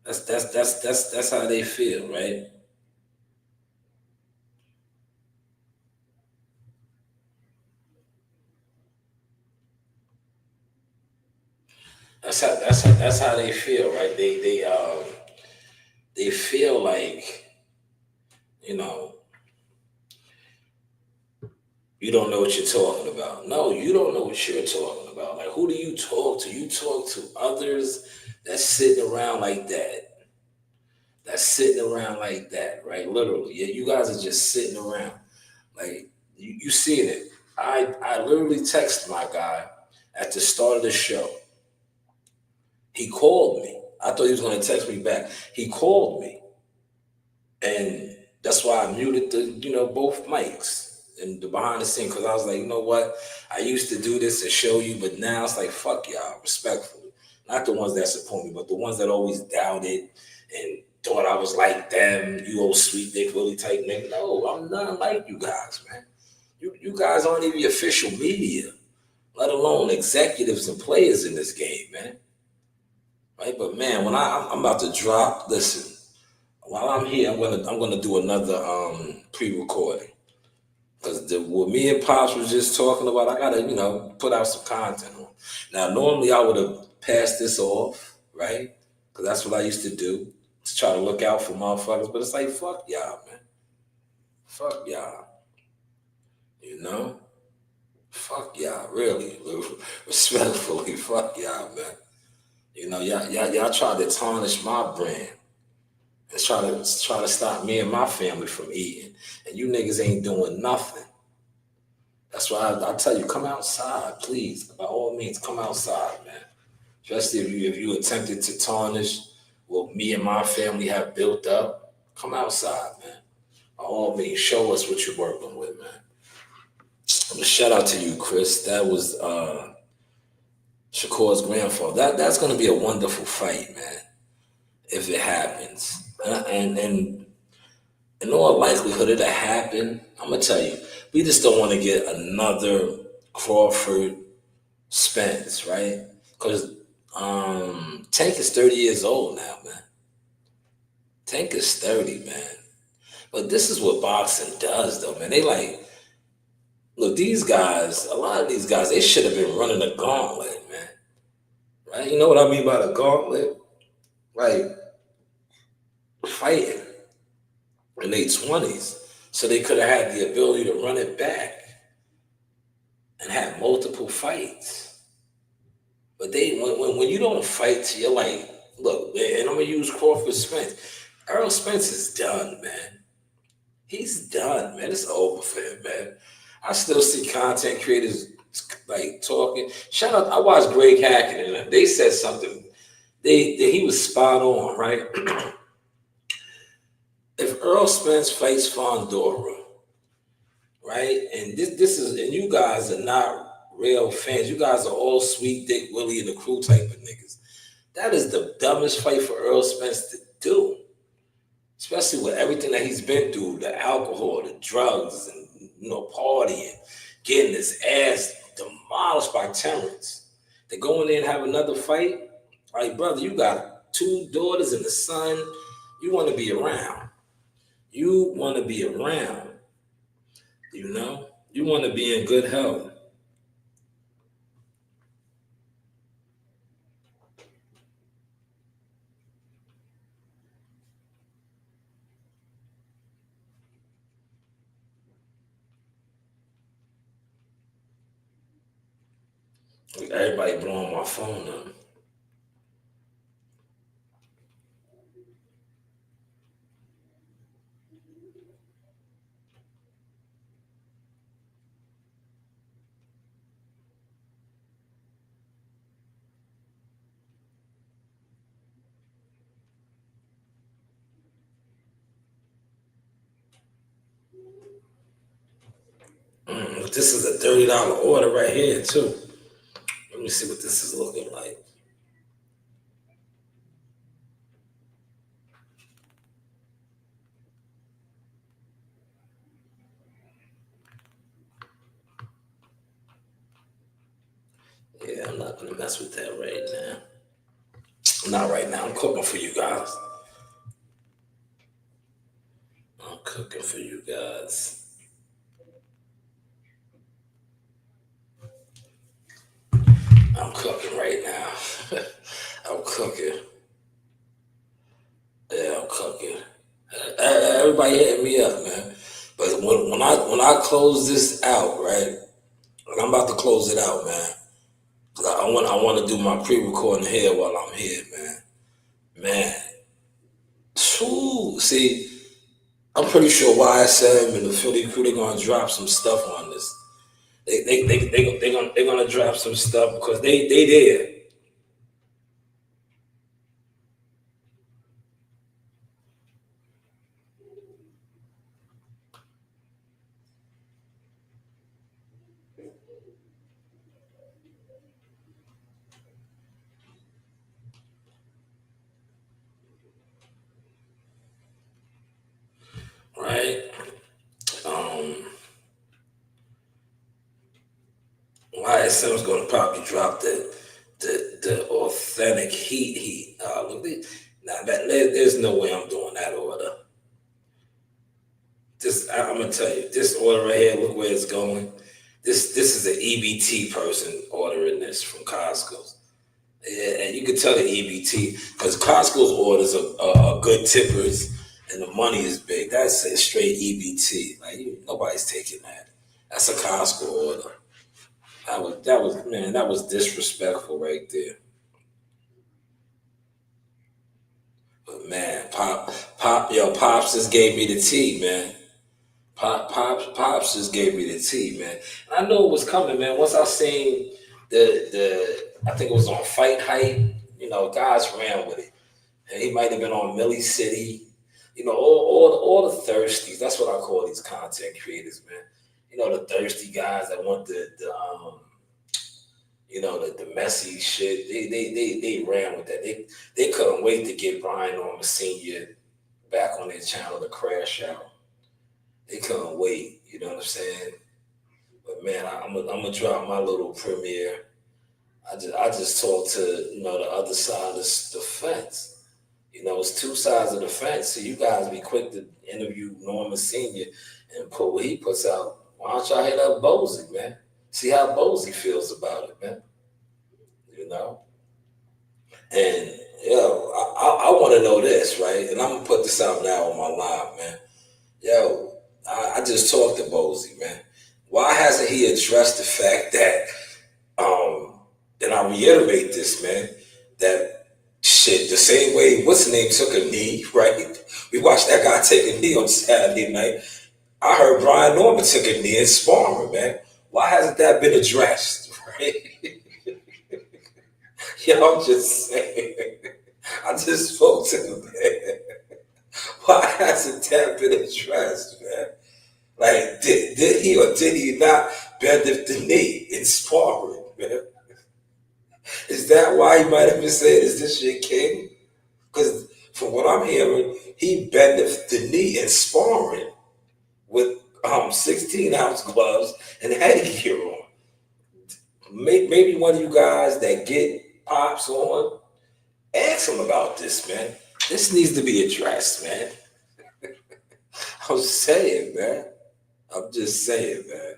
That's how they feel, right? That's how they feel, right? They feel like, you know, you don't know what you're talking about. No, you don't know what you're talking about. Like, who do you talk to? You talk to others that's sitting around like that. That's sitting around like that, right? Literally. Yeah, you guys are just sitting around. Like, you seeing it. I literally texted my guy at the start of the show. He called me. I thought he was going to text me back. He called me. And that's why I muted both mics and the behind the scene, because I was like, you know what? I used to do this to show you, but now it's like, fuck y'all, respectfully. Not the ones that support me, but the ones that always doubted and thought I was like them, you old Sweet Dick Willie type nigga. No, I'm nothing like you guys, man. You guys aren't even official media, let alone executives and players in this game, man. Right? But man, when I'm about to drop, listen. While I'm here, I'm gonna do another pre-recording, because what me and Pops was just talking about, I gotta put out some content on. Now, normally I would have passed this off, right? Because that's what I used to do, to try to look out for motherfuckers. But it's like, fuck y'all, man. Fuck y'all. You know? Fuck y'all, really, respectfully, fuck y'all, man. You know, y'all tried to tarnish my brand and try to stop me and my family from eating, and you niggas ain't doing nothing. That's why I tell you, come outside, please. By all means, come outside, man. Especially if you attempted to tarnish what me and my family have built up. Come outside, man. By all means, show us what you're working with, man. Shout out to you, Chris. That was Shakur's grandfather. That's gonna be a wonderful fight, man. If it happens, and in all likelihood, it'll happen. I'm gonna tell you, we just don't want to get another Crawford Spence, right? Because Tank is 30 years old now, man. Tank is 30, man. But this is what boxing does, though, man. They like, look, these guys, a lot of these guys, they should have been running a gauntlet, man. Right? You know what I mean by the gauntlet? Like, fighting in their 20s. So they could have had the ability to run it back and have multiple fights. But when you don't fight till you're like, look, and I'm gonna use Crawford Spence. Earl Spence is done, man. He's done, man. It's over for him, man. I still see content creators like talking. Shout out, I watched Greg Hackett and they said something. He was spot on, right? If Earl Spence fights Fondora, right? And this is, and you guys are not real fans. You guys are all Sweet Dick Willie and the crew type of niggas. That is the dumbest fight for Earl Spence to do, especially with everything that he's been through, the alcohol, the drugs, and partying, getting his ass demolished by Terrence. To go in there and have another fight, like, brother, you got 2 daughters and a son. You want to be around. You want to be around. You want to be in good health. Everybody blowing my phone up. This is a $30 order right here, too. Let me see what this is looking like. Yeah, I'm not going to mess with that right now. Not right now. I'm cooking for you guys. I'm cooking for you guys. I'm cooking right now. I'm cooking. Yeah, I'm cooking. Everybody hit me up, man. But when I close this out, right? And I'm about to close it out, man. Cause I want to do my pre-recording here while I'm here, man. Man, see, I'm pretty sure YSM and the Philly crew, they're gonna drop some stuff on this. They're gonna drop some stuff because they there. Right? YSM's gonna probably drop the authentic heat. Now there's no way I'm doing that order. I'm gonna tell you, this order right here, look where it's going. This is an EBT person ordering this from Costco's. Yeah, and you can tell the EBT because Costco's orders are good tippers and the money is big. That's a straight EBT. Like nobody's taking that. That's a Costco order. That was disrespectful right there. But man, Pops just gave me the tea, man. Pops just gave me the tea, man. And I knew it was coming, man. Once I seen I think it was on Fight Hype, guys ran with it. And he might have been on Millie City, all the thirsties. That's what I call these content creators, man. The thirsty guys that want the messy shit. They ran with that. They couldn't wait to get Brian Norman Sr. back on their channel to crash out. They couldn't wait. You know what I'm saying? But man, I'm gonna drop my little premiere. I just talked to the other side of the fence. It's two sides of the fence. So you guys be quick to interview Norman Sr. and put what he puts out. Why don't y'all hit up Bozy, man? See how Bozy feels about it, man. And I want to know this, right? And I'm gonna put this out now on my live, man. I just talked to Bozy, man. Why hasn't he addressed the fact that, and I reiterate this, man, that shit, the same way what's his name took a knee, right? We watched that guy take a knee on Saturday night. I heard Brian Norman took a knee in sparring, man. Why hasn't that been addressed, right? I'm just saying. I just spoke to him, man. Why hasn't that been addressed, man? Like, did he or did he not bend the knee in sparring, man? Is that why he might have been saying, is this shit king? Because from what I'm hearing, he bent the knee in sparring with 16-ounce gloves and headgear on. Maybe one of you guys that get Pops on, ask him about this, man. This needs to be addressed, man. I'm saying, man. I'm just saying, man.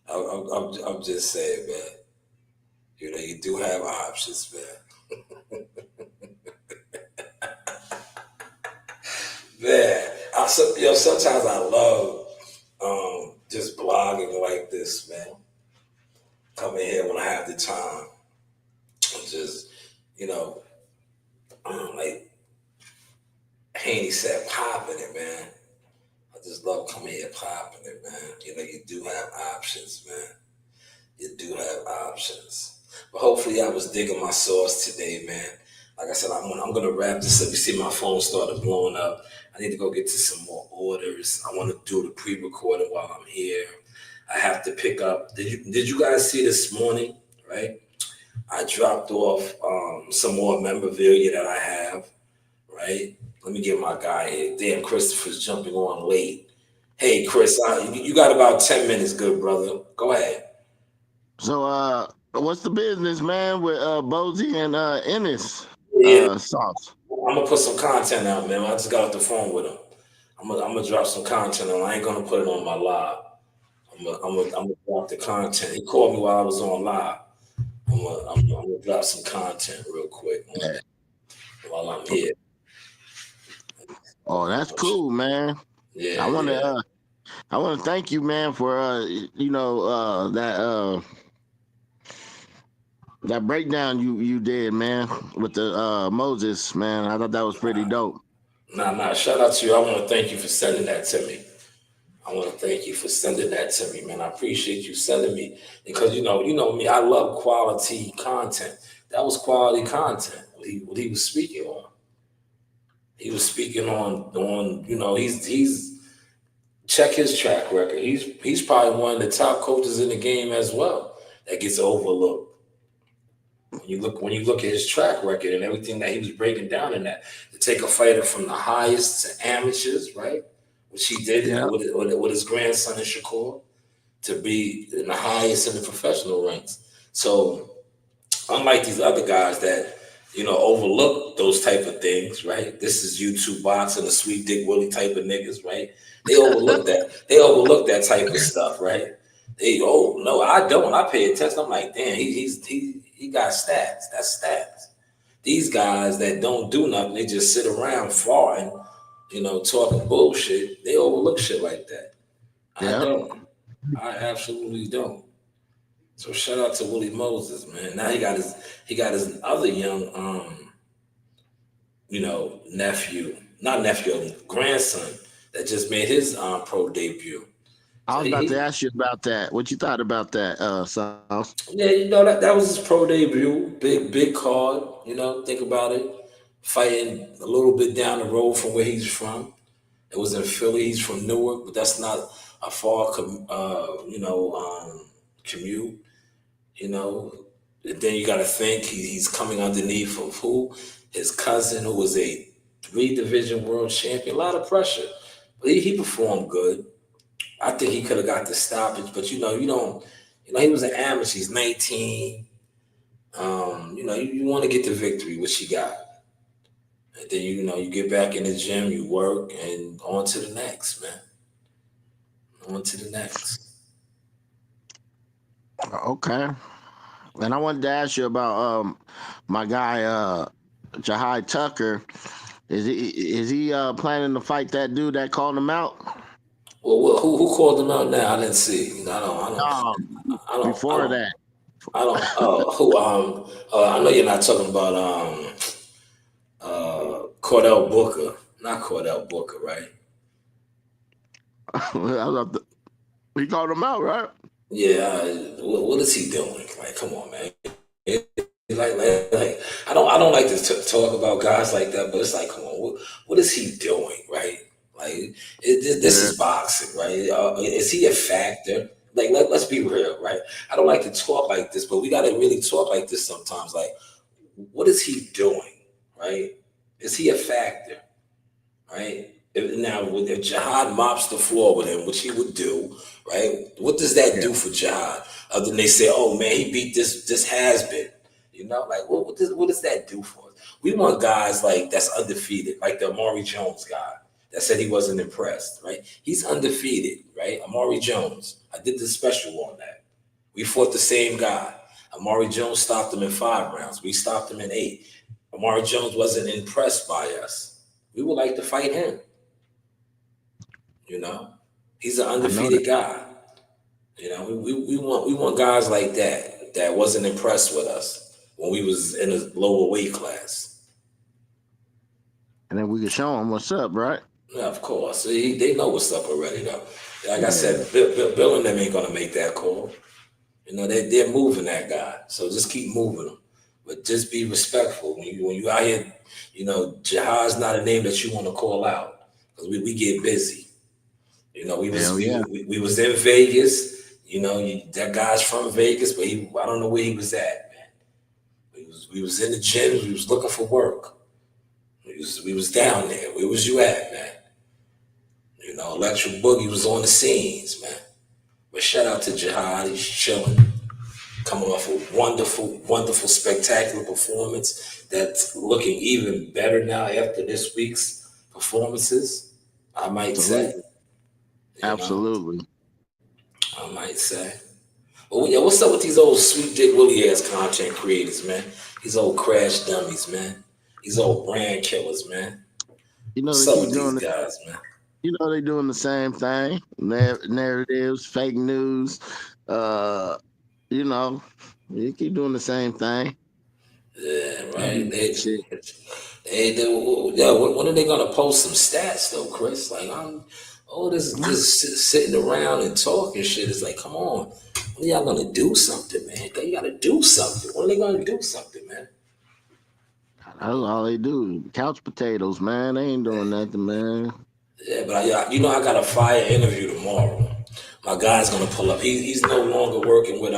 I'm just saying, man. You do have options, man. Man, sometimes I love just blogging like this, man. Come in here when I have the time. And just, like Haney said, popping it, man. I just love coming here popping it, man. You do have options, man. You do have options. But hopefully I was digging my sauce today, man. Like I said, I'm gonna wrap this up. You see my phone started blowing up. I need to go get to some more orders. I want to do the pre-recording while I'm here. I have to pick up. Did you guys see this morning, right? I dropped off some more memorabilia that I have, right? Let me get my guy here. Damn, Christopher's jumping on late. Hey, Chris, you got about 10 minutes, good brother. Go ahead. So, what's the business, man, with Bozy and Ennis sauce? I'm gonna put some content out, man. I just got off the phone with him. I'm gonna drop some content on. I ain't gonna put it on my live. I'm gonna drop the content. He called me while I was on live. I'm gonna drop some content real quick while I'm here. Oh, that's cool, man. Yeah. I want to thank you, man, for that breakdown you did, man, with the Moses, man. I thought that was pretty dope. Nah. Shout out to you. I want to thank you for sending that to me. Man. I appreciate you sending me because you know me. I love quality content. That was quality content. What he was speaking on. He was speaking on. He's check his track record. He's probably one of the top coaches in the game as well that gets overlooked. When you look at his track record and everything that he was breaking down in that, to take a fighter from the highest to amateurs, right? Which he did with his grandson in Shakur, to be in the highest in the professional ranks. So unlike these other guys that, overlook those type of things, right? This is YouTube boxing, the sweet dick Willie type of niggas, right? They overlook that. They overlook that type of stuff, right? No, I don't. I pay attention. I'm like, damn, he got stats. That's stats. These guys that don't do nothing, they just sit around farting, talking bullshit. They overlook shit like that. I don't. I absolutely don't. So shout out to Willie Moses, man. Now he got his other young nephew, not nephew, grandson that just made his pro debut. I So was about to ask you about that. What you thought about that, Sauce? yeah, that was his pro debut. Big card, think about it. Fighting a little bit down the road from where he's from. It was in Philly. He's from Newark, but that's not a far commute. You know, and then you got to think he's coming underneath of who? His cousin, who was a three-division world champion. A lot of pressure, but he performed good. I think he could have got the stoppage, but you don't. He was an amateur. He's 19. You want to get the victory, which he got, and then you get back in the gym, you work, and on to the next, man. On to the next. Okay. And I wanted to ask you about my guy Jahai Tucker. Is he planning to fight that dude that called him out? Well, who called him out now? I didn't see. No, before that. I don't. Who? I know you're not talking about Cordell Booker, not Cordell Booker, right? He called him out, right? Yeah. What is he doing? Like, come on, man. Like, I don't like to talk about guys like that, but it's like, come on, what is he doing, right? Like, this Yeah. is boxing, right? Is he a factor? Like, let's be real, right? I don't like to talk like this, but we got to really talk like this sometimes. Like, what is he doing, right? Is he a factor, right? If Jihad mops the floor with him, which he would do, right? What does that do for Jihad? Other than they say, "Oh man, he beat this has been," like what does that do for us? We want guys like that's undefeated, like the Amari Jones guy that said he wasn't impressed, right? He's undefeated, right? Amari Jones. I did the special on that. We fought the same guy. Amari Jones stopped him in 5 rounds. We stopped him in 8. Amari Jones wasn't impressed by us. We would like to fight him. He's an I know that. undefeated guy. We want guys like that wasn't impressed with us when we was in a lower weight class. And then we can show him what's up, right? Yeah, of course. They know what's up already, though. Like I Yeah. said, Bill and them ain't gonna make that call. They're moving that guy. So just keep moving him, but just be respectful when you out here. Jihad's not a name that you want to call out because we get busy. Hell yeah. We was in Vegas. That guy's from Vegas, but I don't know where he was at, man. We was in the gym. We was looking for work. We was down there. Where was you at, man? Electric Boogie was on the scenes, man. But shout out to Jihad. He's chilling, coming off a wonderful, wonderful, spectacular performance that's looking even better now after this week's performances, I might say. Absolutely. I might say. Well, yeah, what's up with these old sweet dick Willie ass content creators, man? These old crash dummies, man. These old brand killers, man. What's They up keep with doing these it. guys, man? They doing the same thing. Narratives, fake news. Uh, you know, they keep doing the same thing. Yeah, right. Shit. Yeah. When are they gonna post some stats though, Chris? Like, this sitting around and talking shit. It's like, come on, when y'all gonna do something, man? You gotta do something. When are they gonna do something, man? That's all they do. Couch potatoes, man. They ain't doing nothing, man. Yeah, but I got a fire interview tomorrow. My guy's gonna pull up. He's no longer working with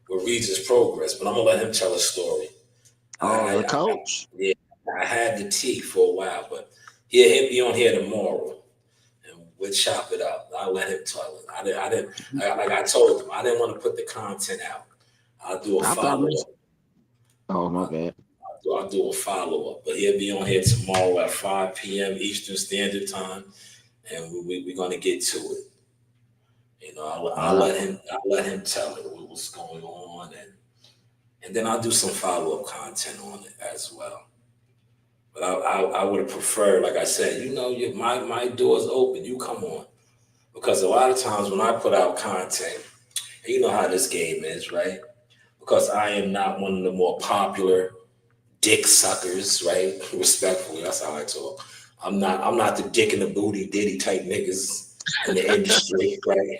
Regis Progress, but I'm gonna let him tell a story. Oh, the coach. Yeah, I had the tea for a while, but he'll be on here tomorrow, and we'll chop it up. I'll let him tell it. Like I told him, I didn't want to put the content out. I'll do a I thought follow this. up. Oh my bad. I'll do a follow up, but he'll be on here tomorrow at 5 p.m. Eastern Standard Time, and we're gonna get to it. I'll let him tell it what's going on, and then I'll do some follow up content on it as well. But I would have preferred, like I said, my door's open. You come on, because a lot of times when I put out content And you know how this game is, right? Because I am not one of the more popular dick suckers, right? Respectfully, that's how I talk. I'm not the dick in the booty diddy type niggas in the industry, right?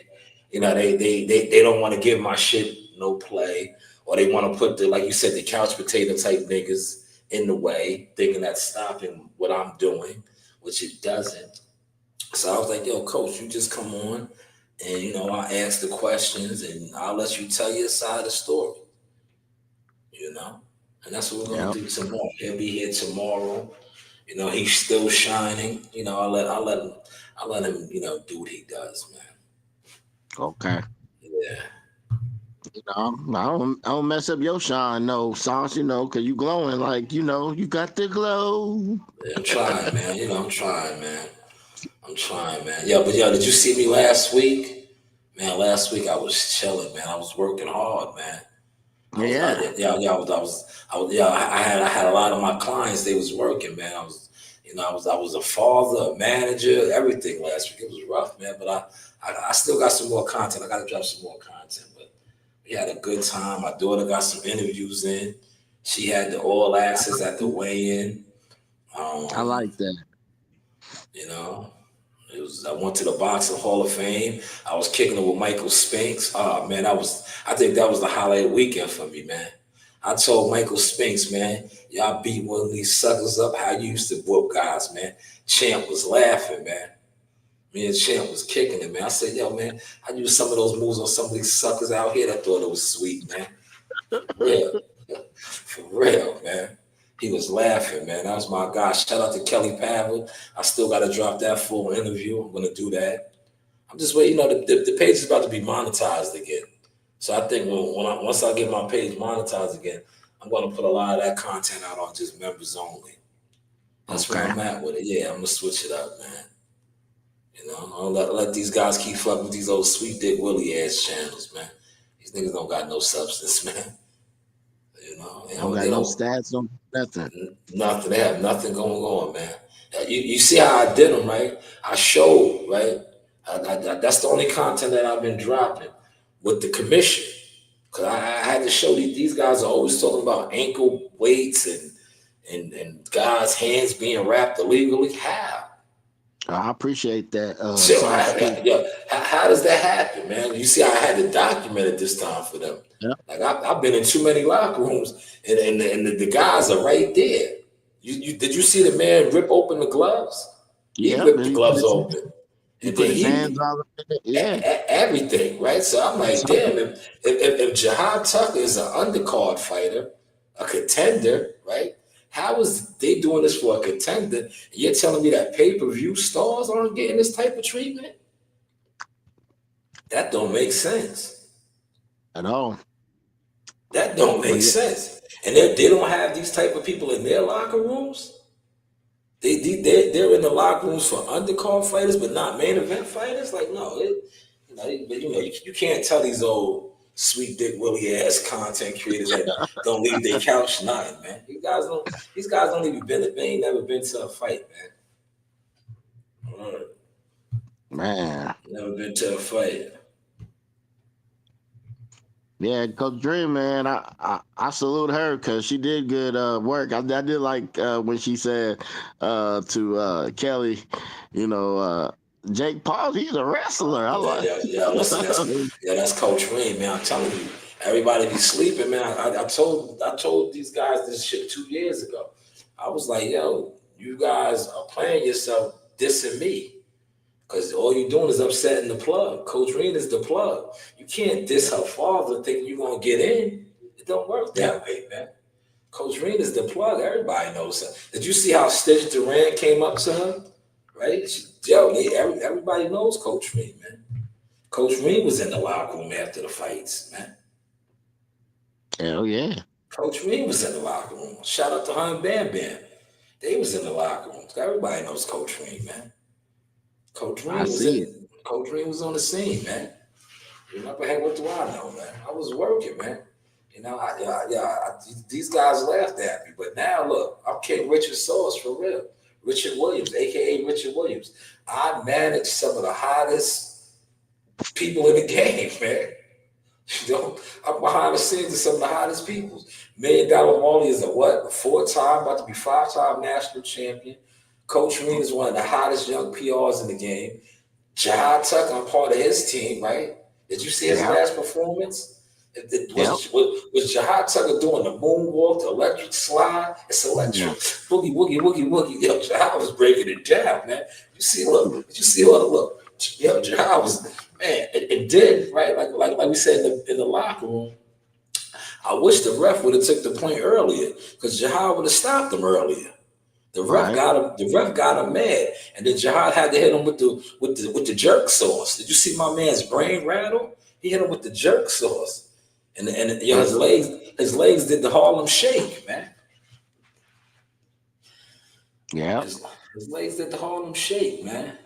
You know, they don't want to give my shit no play, or they want to put the, like you said, the couch potato type niggas in the way, thinking that's stopping what I'm doing, which it doesn't. So I was like, yo, coach, you just come on and I ask the questions and I'll let you tell your side of the story, you know? And that's what we're gonna Yep. do tomorrow. He'll be here tomorrow. He's still shining. I'll let him do what he does, man. Okay. Yeah. I don't mess up your shine, no sauce, cause you glowing like, you got the glow. Yeah, I'm trying, man. I'm trying, man. I'm trying, man. Yeah, but did you see me last week? Man, last week I was chilling, man. I was working hard, man. Yeah. I had a lot of my clients. They was working, man. I was a father, a manager, everything last week. It was rough, man. But I still got some more content. I got to drop some more content. But we had a good time. My daughter got some interviews in. She had the all access at the weigh-in. I Um, like that. you know, I went to the Boxing Hall of Fame. I was kicking it with Michael Spinks. Oh man, I think that was the highlight weekend for me, man. I told Michael Spinks, man, y'all beat one of these suckers up how you used to whoop guys, man. Champ was laughing, man. Me and Champ was kicking it, man. I said, yo, man, I used some of those moves on some of these suckers out here that thought it was sweet, man. Real. For real, man. He was laughing, man. That was my guy. Shout out to Kelly Pavitt. I still got to drop that full interview. I'm going to do that. I'm just waiting. The page is about to be monetized again. So I think once I get my page monetized again, I'm going to put a lot of that content out on just members only. That's where Okay. I'm at with it. Yeah, I'm going to switch it up, man. I'll let these guys keep fucking with these old sweet dick Willie ass channels, man. These niggas don't got no substance, man. They Don't don't, got they no don't stats, no nothing. nothing. They have nothing going on, man. You see how I did them, right? I showed, right? That's the only content that I've been dropping with the commission. Because I had to show these guys are always talking about ankle weights and guys' hands being wrapped illegally. How? I appreciate that, So sauce too. how does that happen, man? You see, I had to document it this time for them. Yeah. Like I've been in too many locker rooms, and the guys are right there. Did you see the man rip open the gloves? He Yep. ripped And the gloves open, he and put then his hands he all up in it. Yeah. everything right. So I'm like, Some damn, if Jihad Tucker is an undercard fighter, a contender, right? How is they doing this for a contender? And you're telling me that pay-per-view stars aren't getting this type of treatment? That don't make sense. at all. That don't But make yeah, sense. And they don't have these type of people in their locker rooms. They're in the locker rooms for undercard fighters, but not main event fighters. Like no, you can't tell these old sweet dick Willie ass content creators that don't leave their couch nothing, man. These guys don't even been. They ain't never been to a fight, man. man. Never been to a fight. Yeah, Coach Dream, man, I salute her because she did good work. I did like when she said to Kelly, you know, Jake Paul, he's a wrestler. I Yeah, like. yeah, yeah. Listen, that's Coach Reed, man. I'm telling you, everybody be sleeping, man. I told these guys this shit 2 years ago. I was like, yo, you guys are playing yourself dissing me. Because all you're doing is upsetting the plug. Coach Reed is the plug. You can't diss her father thinking you're going to get in. It don't work that way, man. Coach Reed is the plug. Everybody knows her. Did you see how Stitch Duran came up to her? Right? Everybody knows Coach Reed, man. Coach Reed was in the locker room after the fights, man. Hell yeah. Coach Reed was in the locker room. Shout out to her and Bam Bam. They was in the locker room. Everybody knows Coach Reed, man. Coach I Reed see it. was on the scene, man. But hey, what do I know, man? I was working, man. These guys laughed at me, but now look, I'm King Richard Sauce for real. Richard Williams, aka Richard Williams. I manage some of the hottest people in the game, man. You know, I'm behind the scenes of some of the hottest people. $1 Million Marley is a what? A 4-time, about to be 5-time national champion. Coach Reed is one of the hottest young PRs in the game. Jahad Tucker, I'm part of his team, right? Did you see his Yep. last performance? Yep. Was Jahad Tucker doing the moonwalk, the electric slide? It's electric. Yeah. Boogie, woogie, woogie, woogie. Yo, Jahad was breaking it down, man. You see, look. Did you see what? Look. Yo, Jahad was, man, it did, right? Like we said in the locker room. I wish the ref would have took the point earlier because Jahad would have stopped him earlier. The ref Right. got him. The ref got him mad, and then Jihad had to hit him with the jerk sauce. Did you see my man's brain rattle? He hit him with the jerk sauce, and yo, his legs did the Harlem Shake, man. Yep. His legs did the Harlem Shake, man.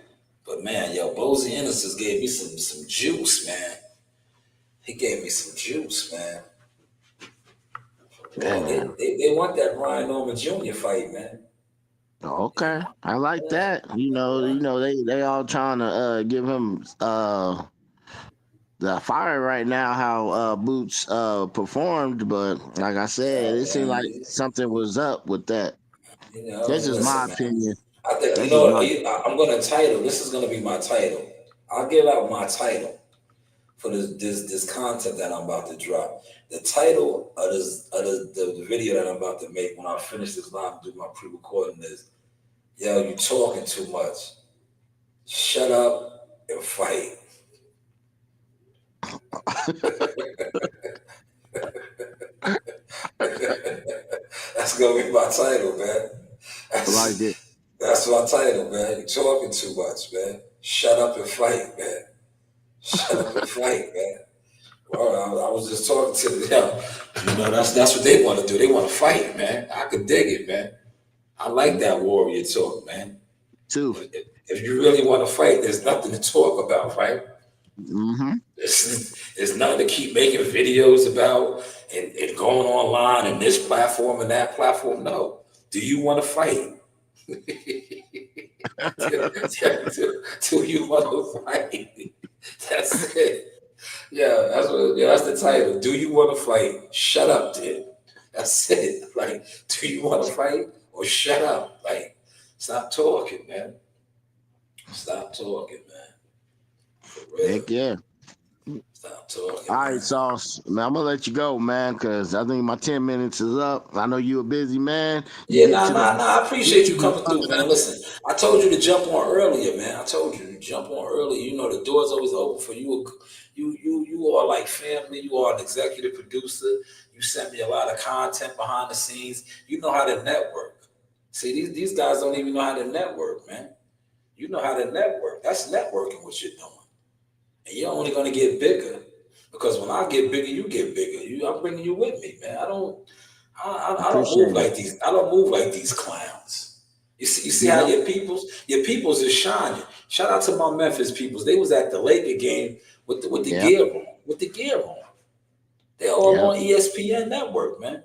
But man, yo, Bozy Innocence gave me some juice, man. He gave me some juice, man. Man, Man. they want that Brian Norman Jr. fight, man. Okay. I like that. They all trying to give him the fire right now how Boots performed, but like I said, it seemed like Man, something was up with that. That's just my listen, man. opinion. I think That's just my I'm gonna title. This is gonna be my title. I'll give out my title for this content that I'm about to drop. The title of the video that I'm about to make when I finish this live and do my pre-recording is, yo, you talking too much. Shut up and fight. That's gonna be my title, man. like That's it. that's my title, man. You talking too much, man. Shut up and fight, man. Shut up and fight, man. Well, I was just talking to them. That's what they want to do. They want to fight, man. I could dig it, man. I like that warrior talk, man. Too. If you really want to fight, there's nothing to talk about, right? Mm-hmm. There's nothing to keep making videos about and going online and this platform and that platform. No. Do you want to fight? Do you want to fight? That's it. That's the title. Do you want to fight? Shut up, dude. That's it. Like, do you want to fight or shut up? Like, stop talking, man. Stop talking, man. For real. Heck yeah. Stop talking. All right, Man. Sauce. Man, I'm gonna let you go, man, because I think my 10 minutes is up. I know you're a busy man. Yeah, Get to the I appreciate you coming through, man. Listen, I told you to jump on earlier, man. I told you to jump on earlier. You know the door's always open for you. You are like family. You are an executive producer. You sent me a lot of content behind the scenes. You know how to network. See, these guys don't even know how to network, man. You know how to network. That's networking what you're doing. And you're only gonna get bigger because when I get bigger, you get bigger. I'm bringing you with me, man. I don't move appreciate it. like these. I don't move like these clowns. You see how Yep. your peoples is shining. Shout out to my Memphis peoples. They was at the Laker game with the Yep. gear on, with the gear on. They all Yep. on ESPN network, man.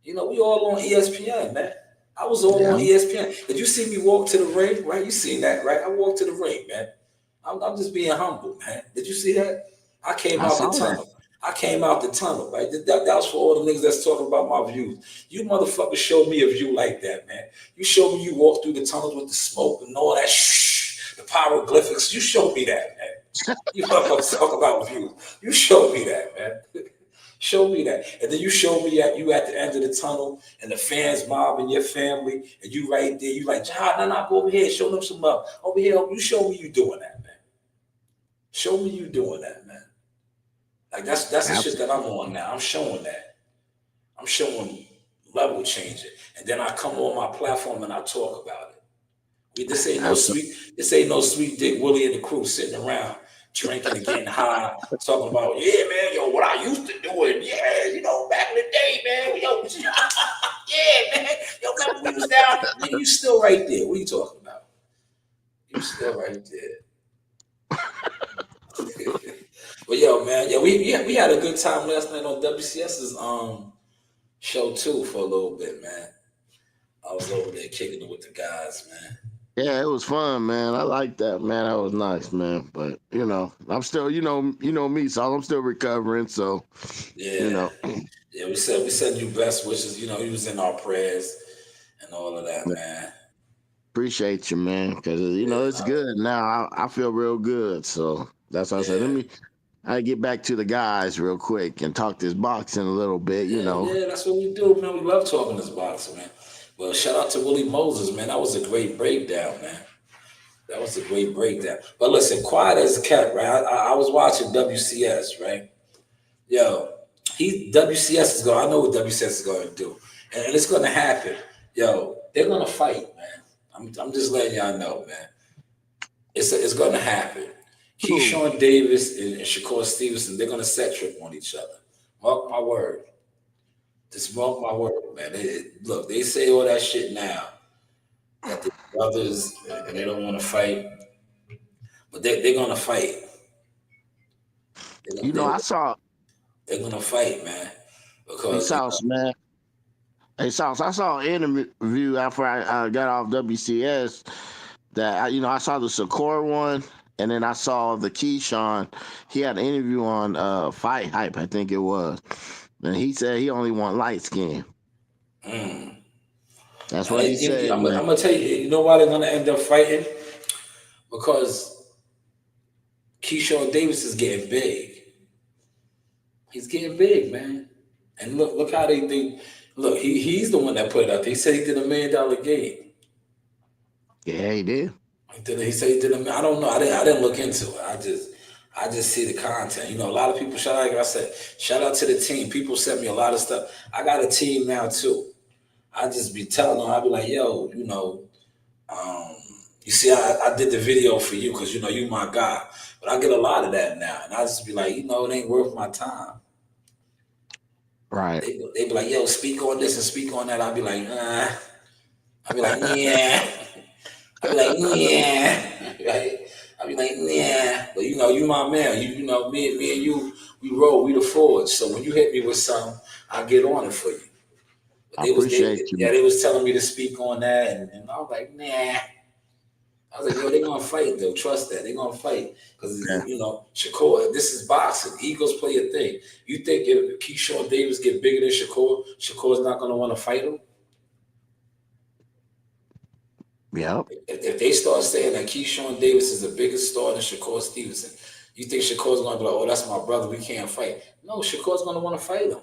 We all on ESPN, man. I was all Yeah. on ESPN. Did you see me walk to the ring? Right? You seen that, right? I walked to the ring, man. I'm just being humble, man. Did you see that? I came I out the saw that. tunnel. I came out the tunnel, right? That was for all the niggas that's talking about my views. You motherfuckers showed me a view like that, man. You showed me you walked through the tunnels with the smoke and all that the pyroglyphics. You showed me that, man. You motherfuckers talk about views. You showed me that, man. Show me that. And then you showed me you at the end of the tunnel and the fans mobbing your family and you right there. You like, John, no, go over here. Show them some love. Over here, you show me you doing that, man. Show me you doing that, man. Like that's the shit that I'm on now. I'm showing that. I'm showing level changing. And then I come on my platform and I talk about it. This ain't no sweet Dick Willie and the crew sitting around drinking and getting high, talking about, yeah, man, yo, what I used to do, and yeah, back in the day, man, yo, yeah, man, yo, remember we was down, nigga, you still right there. What are you talking about? You still right there. But yo, man, we had a good time last night on WCS's show too for a little bit, man. I was over there kicking it with the guys, man. Yeah, it was fun, man. I like that, man. That was nice, man. But I'm still, me, so I'm still recovering. So, you Yeah, know, yeah. We said you best wishes. You know, he was in our prayers and all of that, man. appreciate you, man, because Yeah, it's good now. I feel real good. So that's why I said, yeah, I get back to the guys real quick and talk this boxing a little bit. yeah, yeah. That's what we do, man. We love talking this boxing, man. Well, shout out to Willie Moses, man. That was a great breakdown, man. That was a great breakdown. But listen, quiet as kept, right? I was watching WCS, right? Yo, WCS is going. I know what WCS is going to do, and it's going to happen. Yo, they're going to fight, man. I'm just letting y'all know, man. It's going to happen. Cool. Keyshawn Davis and Shakur Stevenson, they're going to set trip on each other. Mark my word. Just mark my word, man. Look, they say all that shit now that the brothers and they don't want to fight, but they're going to fight. They're, they're, I saw. they're going to fight, man, Hey, because Sauce, man. Hey, Sauce. I saw an interview after I got off WCS that I saw the Secor one, and then I saw the Keyshawn. He had an interview on Fight Hype, I think it was, and he said he only want light skin. mm, That's what he said, I'm man. gonna tell you, you know why they're gonna end up fighting? Because Keyshawn Davis is getting big. He's getting big, man. And look how they look. He's the one that put it out there. He said he did $1 million game. Yeah, he did. He said he did I don't know. I didn't look into it. I just see the content. You know, a lot of people like I said, shout out to the team. People sent me a lot of stuff. I got a team now too. I just be telling them, I be like, yo, um, you see, I did the video for you because you my guy. But I get a lot of that now, and I just be like, it ain't worth my time. Right. They be like, yo, speak on this and speak on that. I be like, I be like, yeah. I be like, yeah. Right? I be like, yeah. But you my man. Me and you, we roll, we the forwards. So when you hit me with something, I get on it for you. But I appreciate you, man. they was telling me to speak on that, and I was like, nah. I was like, yo, they're gonna fight though. Trust that they're gonna fight because Yeah. Shakur. This is boxing. Egos play a thing. You think if Keyshawn Davis get bigger than Shakur's not gonna want to fight him? Yep. If they start saying that Keyshawn Davis is a bigger star than Shakur Stevenson, you think Shakur's gonna be like, oh, that's my brother. We can't fight. No, Shakur's gonna want to fight him.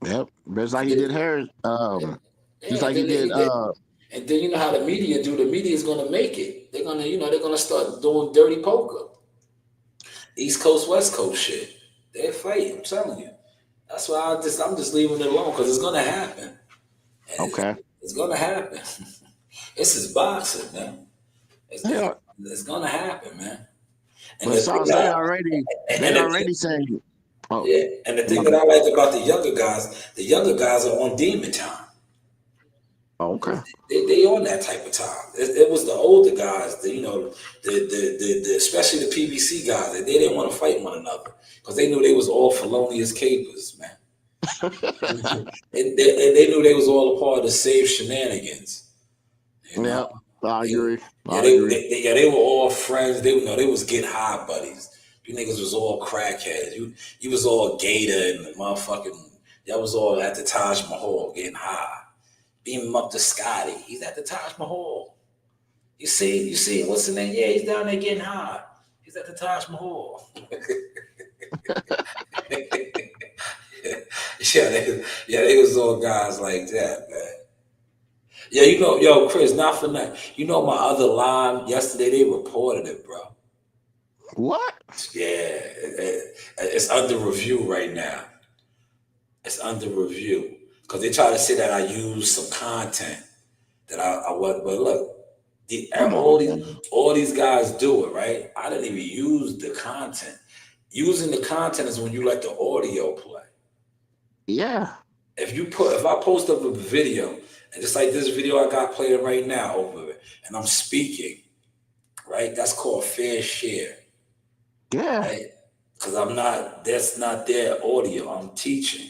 Yep. Just like And he then, did Harris. yeah, Just like he did. and then you know how the media do. The media is gonna make it. They're gonna start doing dirty poker. East Coast, West Coast shit. They're fighting. I'm telling you. That's why I'm just leaving it alone because it's gonna happen. Okay. It's gonna happen. This is boxing, man. Yeah. It's gonna happen, man. And But the thing Sauce, they that already and, they and the, already saying. Oh, yeah, and the my thing that bad. I like about the younger guys are on demon time. Okay. They on that type of time. It was the older guys, especially the PBC guys. They didn't want to fight one another because they knew they was all felonious capers, man. They knew they was all a part of the same shenanigans. You know, Yep. I they, agree. yeah, I agree. they were all friends. They was get high buddies. You niggas was all crackheads. You was all Gator and the motherfucking. Y'all was all at the Taj Mahal getting high. Beam him up to Scotty. He's at the Taj Mahal. You see, what's the name? Yeah, he's down there getting high. He's at the Taj Mahal. They was all guys like that, man. Yeah, yo, Chris, not for nothing. My other live yesterday, they reported it, bro. What? Yeah, it's under review right now. It's under review because they try to say that I used some content that I was, but look, Come on, man. all these guys do it, right? I didn't even use the content. Using the content is when you let the audio play. Yeah. If I post up a video, and just like this video I got playing right now over it, and I'm speaking, right? That's called fair share, Yeah. right? Because that's not their audio. I'm teaching.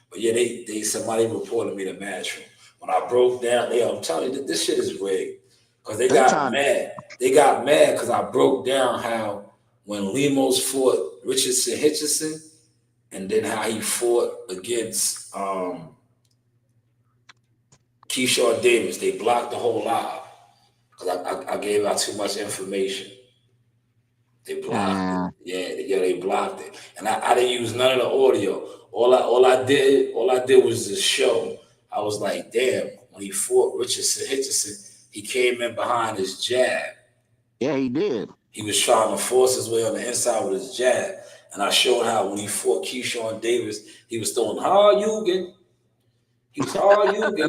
But yeah, somebody reported me to match room. When I broke down, I'm telling you, this shit is rigged. because they They got trying. mad. They got mad because I broke down how when Lemos fought Richardson Hitchison, and then how he fought against Keyshawn Davis. They blocked the whole live because I gave out too much information. They blocked it. Uh, Yeah, they blocked it. And I didn't use none of the audio. All I did was just show. I was like, damn, when he fought Richardson Hitchison, he came in behind his jab. yeah, he did. He was trying to force his way on the inside with his jab. And I showed how when he fought Keyshawn Davis, he was throwing Haryugen. He was Haryugen.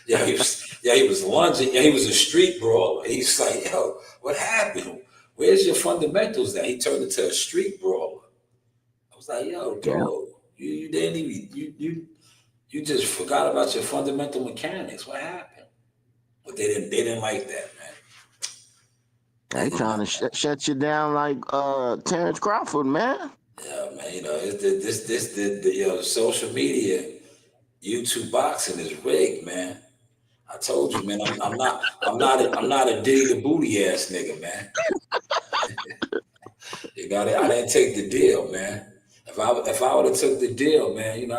he was lunging. Yeah, he was a street brawler. He's like, yo, what happened? Where's your fundamentals at? He turned into a street brawler. I was like, yo, Yeah, dog, you didn't even you just forgot about your fundamental mechanics. What happened? But they didn't like that, man. They they didn't trying to like that. shut you down like Terrence Crawford, man. Yeah, man. It's the social media, YouTube boxing is rigged, man. I told you, man. I'm not a Diddy the booty ass nigga, man. You got it. I didn't take the deal, man. If I would have took the deal, man,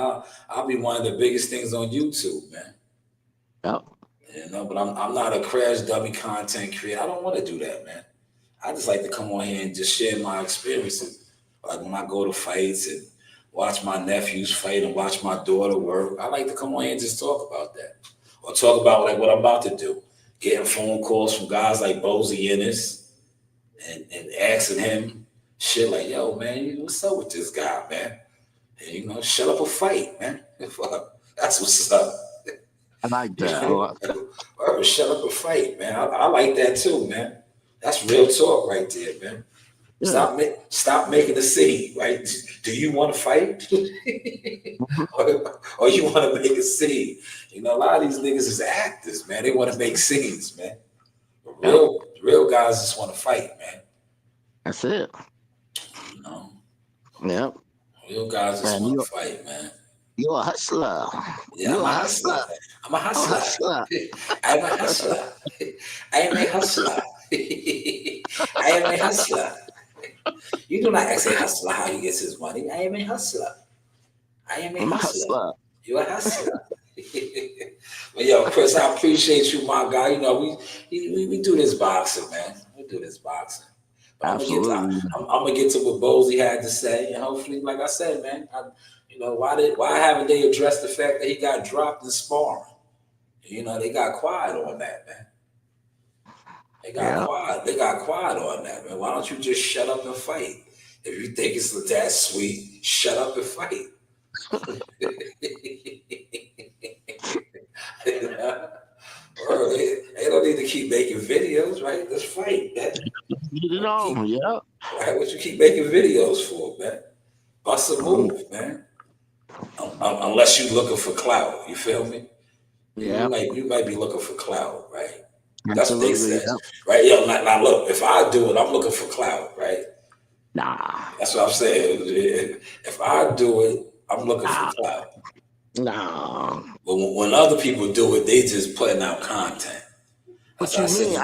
I'll be one of the biggest things on YouTube, man. Yep. But I'm not a crash dummy content creator. I don't want to do that, man. I just like to come on here and just share my experiences. Like when I go to fights and watch my nephews fight and watch my daughter work. I like to come on here and just talk about that. Or talk about like what I'm about to do. Getting phone calls from guys like Bozy Ennis and asking him shit like, yo, man, what's up with this guy, man? And, shut up a fight, man. That's what's up. I like You that. know? Or shut up a fight, man. I like that too, man. That's real talk right there, man. Yeah. Stop making a scene, right? Do you want to fight? or you want to make a scene? A lot of these niggas is actors, man. They want to make scenes, man. But Yep. real guys just want to fight, man. That's it. You know, Yep. real guys just Man, want to fight, man. you're a hustler. Yeah, You're I'm a a hustler. hustler. I'm a A hustler. hustler. I'm a hustler. I am a hustler. I am a hustler. You do not ask a hustler how he gets his money. I am a hustler. I am a I'm a hustler. hustler. You're a hustler. But yo, Chris, I appreciate you, my guy. We do this boxing, man. We do this boxing. But Absolutely. I'm gonna get to what Bozy had to say, and hopefully, like I said, man, why haven't they addressed the fact that he got dropped in sparring? They got quiet on that, man. They got Yeah. quiet. They got quiet on that, man. Why don't you just shut up and fight? If you think it's that sweet, shut up and fight. Bro, they don't need to keep making videos, right? Let's fight, man. Get it on. Yeah. Right? What you keep making videos for, man? Bust a move, man. Unless you looking for clout, you feel me? Yeah. You might be looking for clout, right? That's what they Absolutely. say, Yep. right? Yo, now look, if I do it, I'm looking for clout, right? Nah. That's what I'm saying. If I do it, I'm looking for clout. Nah. But when other people do it, they just putting out content. What That's you what I said. mean?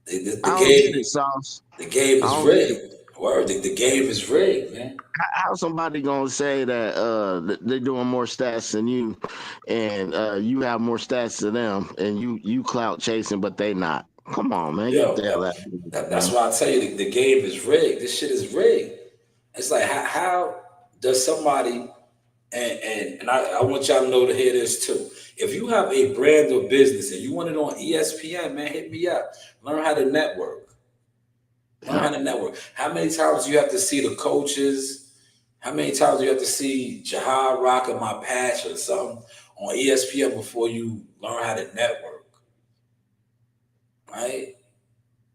The I don't get game, it, Sauce. the game I is don't get it. rigged. Word, the game is rigged, man. How somebody gonna say that they're doing more stats than you, and you have more stats than them, and you clout chasing, but they not? Come on, man, Yo, get the hell out of here, that's man. why I tell you the game is rigged. This shit is rigged. It's like how does somebody and I want y'all to know to hear this too. If you have a brand or business and you want it on ESPN, man, hit me up. Learn how to network. Learn how to network. How many times do you have to see the coaches? How many times do you have to see Jahar rocking my patch or something on ESPN before you learn how to network? Right?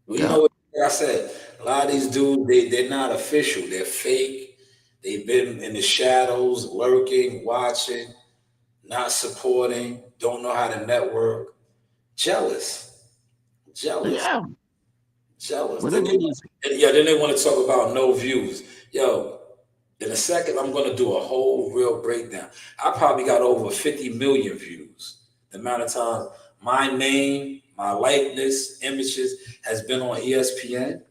Well, you Yeah. know what I said? A lot of these dudes, they're not official. They're fake. They've been in the shadows, lurking, watching, not supporting, don't know how to network. Jealous. Yeah. But Then them niggas, then they want to talk about no views. Yo, in a second, I'm going to do a whole real breakdown. I probably got over 50 million views. The amount of times my name, my likeness, images has been on ESPN.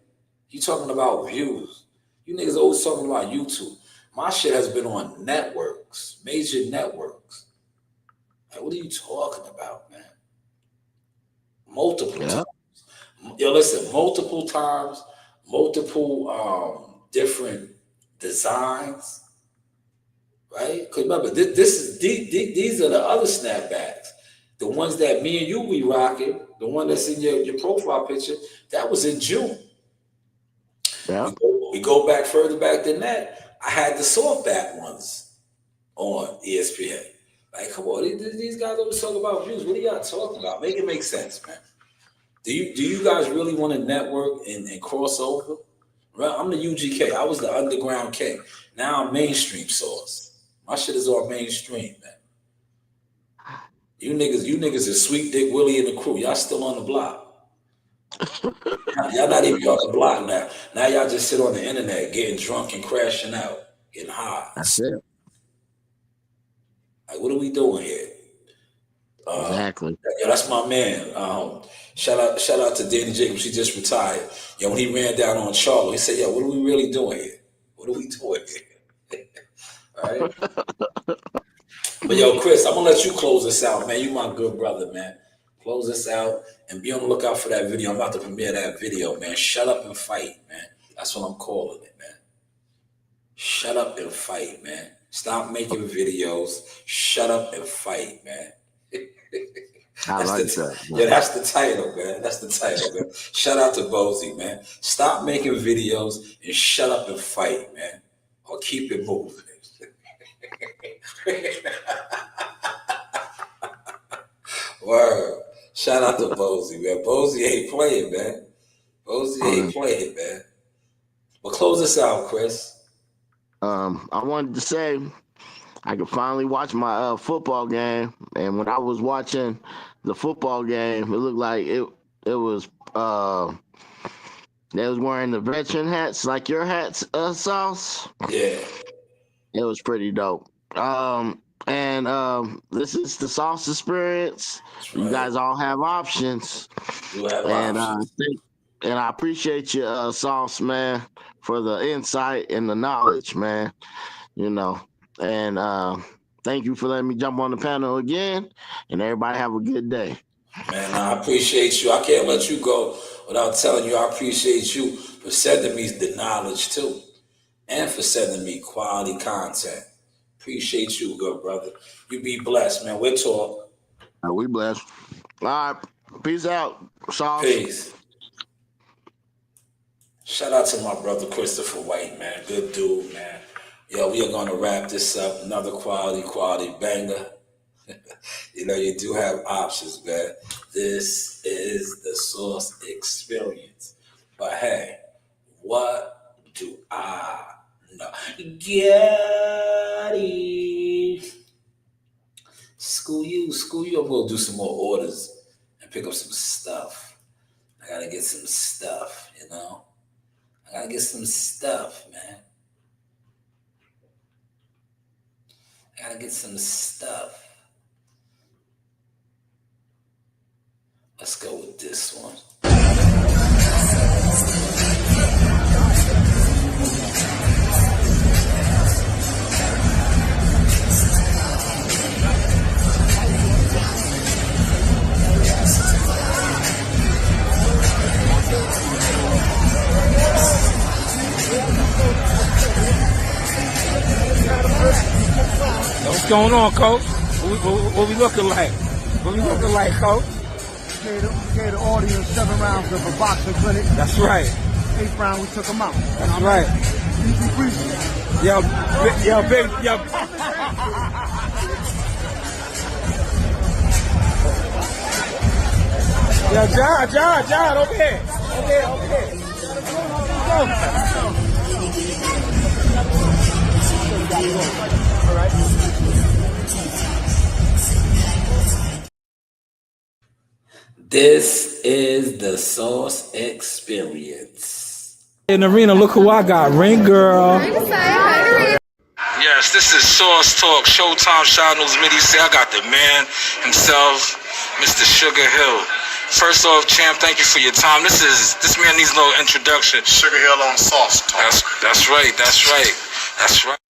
You talking about views. You niggas always talking about YouTube. My shit has been on networks, major networks. Like, what are you talking about, man? Multiple times. Yo, listen, multiple times, multiple different designs, right? Because remember, these are the other snapbacks. The ones that me and you be rocking, the one that's in your profile picture, that was in June. Yeah. We go back further back than that. I had the softback ones on ESPN. Like, come on, these guys always talk about views. What are y'all talking about? Make it make sense, man. Do you guys really want to network and cross over? Right? I'm the UGK. I was the underground K. Now I'm mainstream source. My shit is all mainstream, man. You niggas is Sweet Dick Willie and the crew. Y'all still on the block. Y'all not even on the block now. Now y'all just sit on the internet getting drunk and crashing out, getting high. That's it. Like, what are we doing here? Exactly. Yeah, that's my man. Shout out to Danny Jacobs. He just retired. Yo, when he ran down on Charlo, he said, "Yo, what are we really doing here? What are we doing here?" All right. But yo, Chris, I'm gonna let you close this out, man. You my good brother, man. Close this out and be on the lookout for that video. I'm about to premiere that video, man. Shut up and fight, man. That's what I'm calling it, man. Shut up and fight, man. Stop making videos. Shut up and fight, man. I like that. Yeah, that's the title, man. That's the title, man. Shout out to Bozy, man. Stop making videos and shut up and fight, man. Or keep it moving. Word. Shout out to Bozy, man. Bozy ain't playing, man. Bozy ain't playing, man. But close this out, Chris. I wanted to say I could finally watch my football game, and when I was watching the football game, it looked like it was they was wearing the veteran hats like your hats, Sauce. Yeah. It was pretty dope. This is the Sauce experience. Right. You guys all have options. You have options. And I appreciate you, Sauce, man, for the insight and the knowledge, man. You know, and thank you for letting me jump on the panel again. And everybody have a good day. Man, I appreciate you. I can't let you go without telling you I appreciate you for sending me the knowledge too, and for sending me quality content. Appreciate you, good brother. You be blessed, man. We'll talk. We blessed. All right. Peace out, Sauce. Peace. Shout out to my brother Christopher White, man. Good dude, man. Yo, we are going to wrap this up. Another quality banger. You know, you do have options, man. This is the Sauce experience. But hey, what do I know? Get it. School you. I'm going to do some more orders and pick up some stuff. I got to get some stuff, you know? I got to get some stuff, man. I got to get some stuff. Let's go with this one. What's going on, Coach? What we looking like? What we looking like, Coach? Gave the audience 7 rounds of a boxing clinic. That's right. 8th round, we took them out. That's right. Easy breezy. Big. John, over here. All right. This is the Sauce experience. In the arena, look who I got. Ring girl. Yes, this is Sauce Talk, Showtime Shanewz Midi. Say I got the man himself, Mr. Sugar Hill. First off, champ, thank you for your time. This man needs no introduction. Sugar Hill on sauce talk. That's right.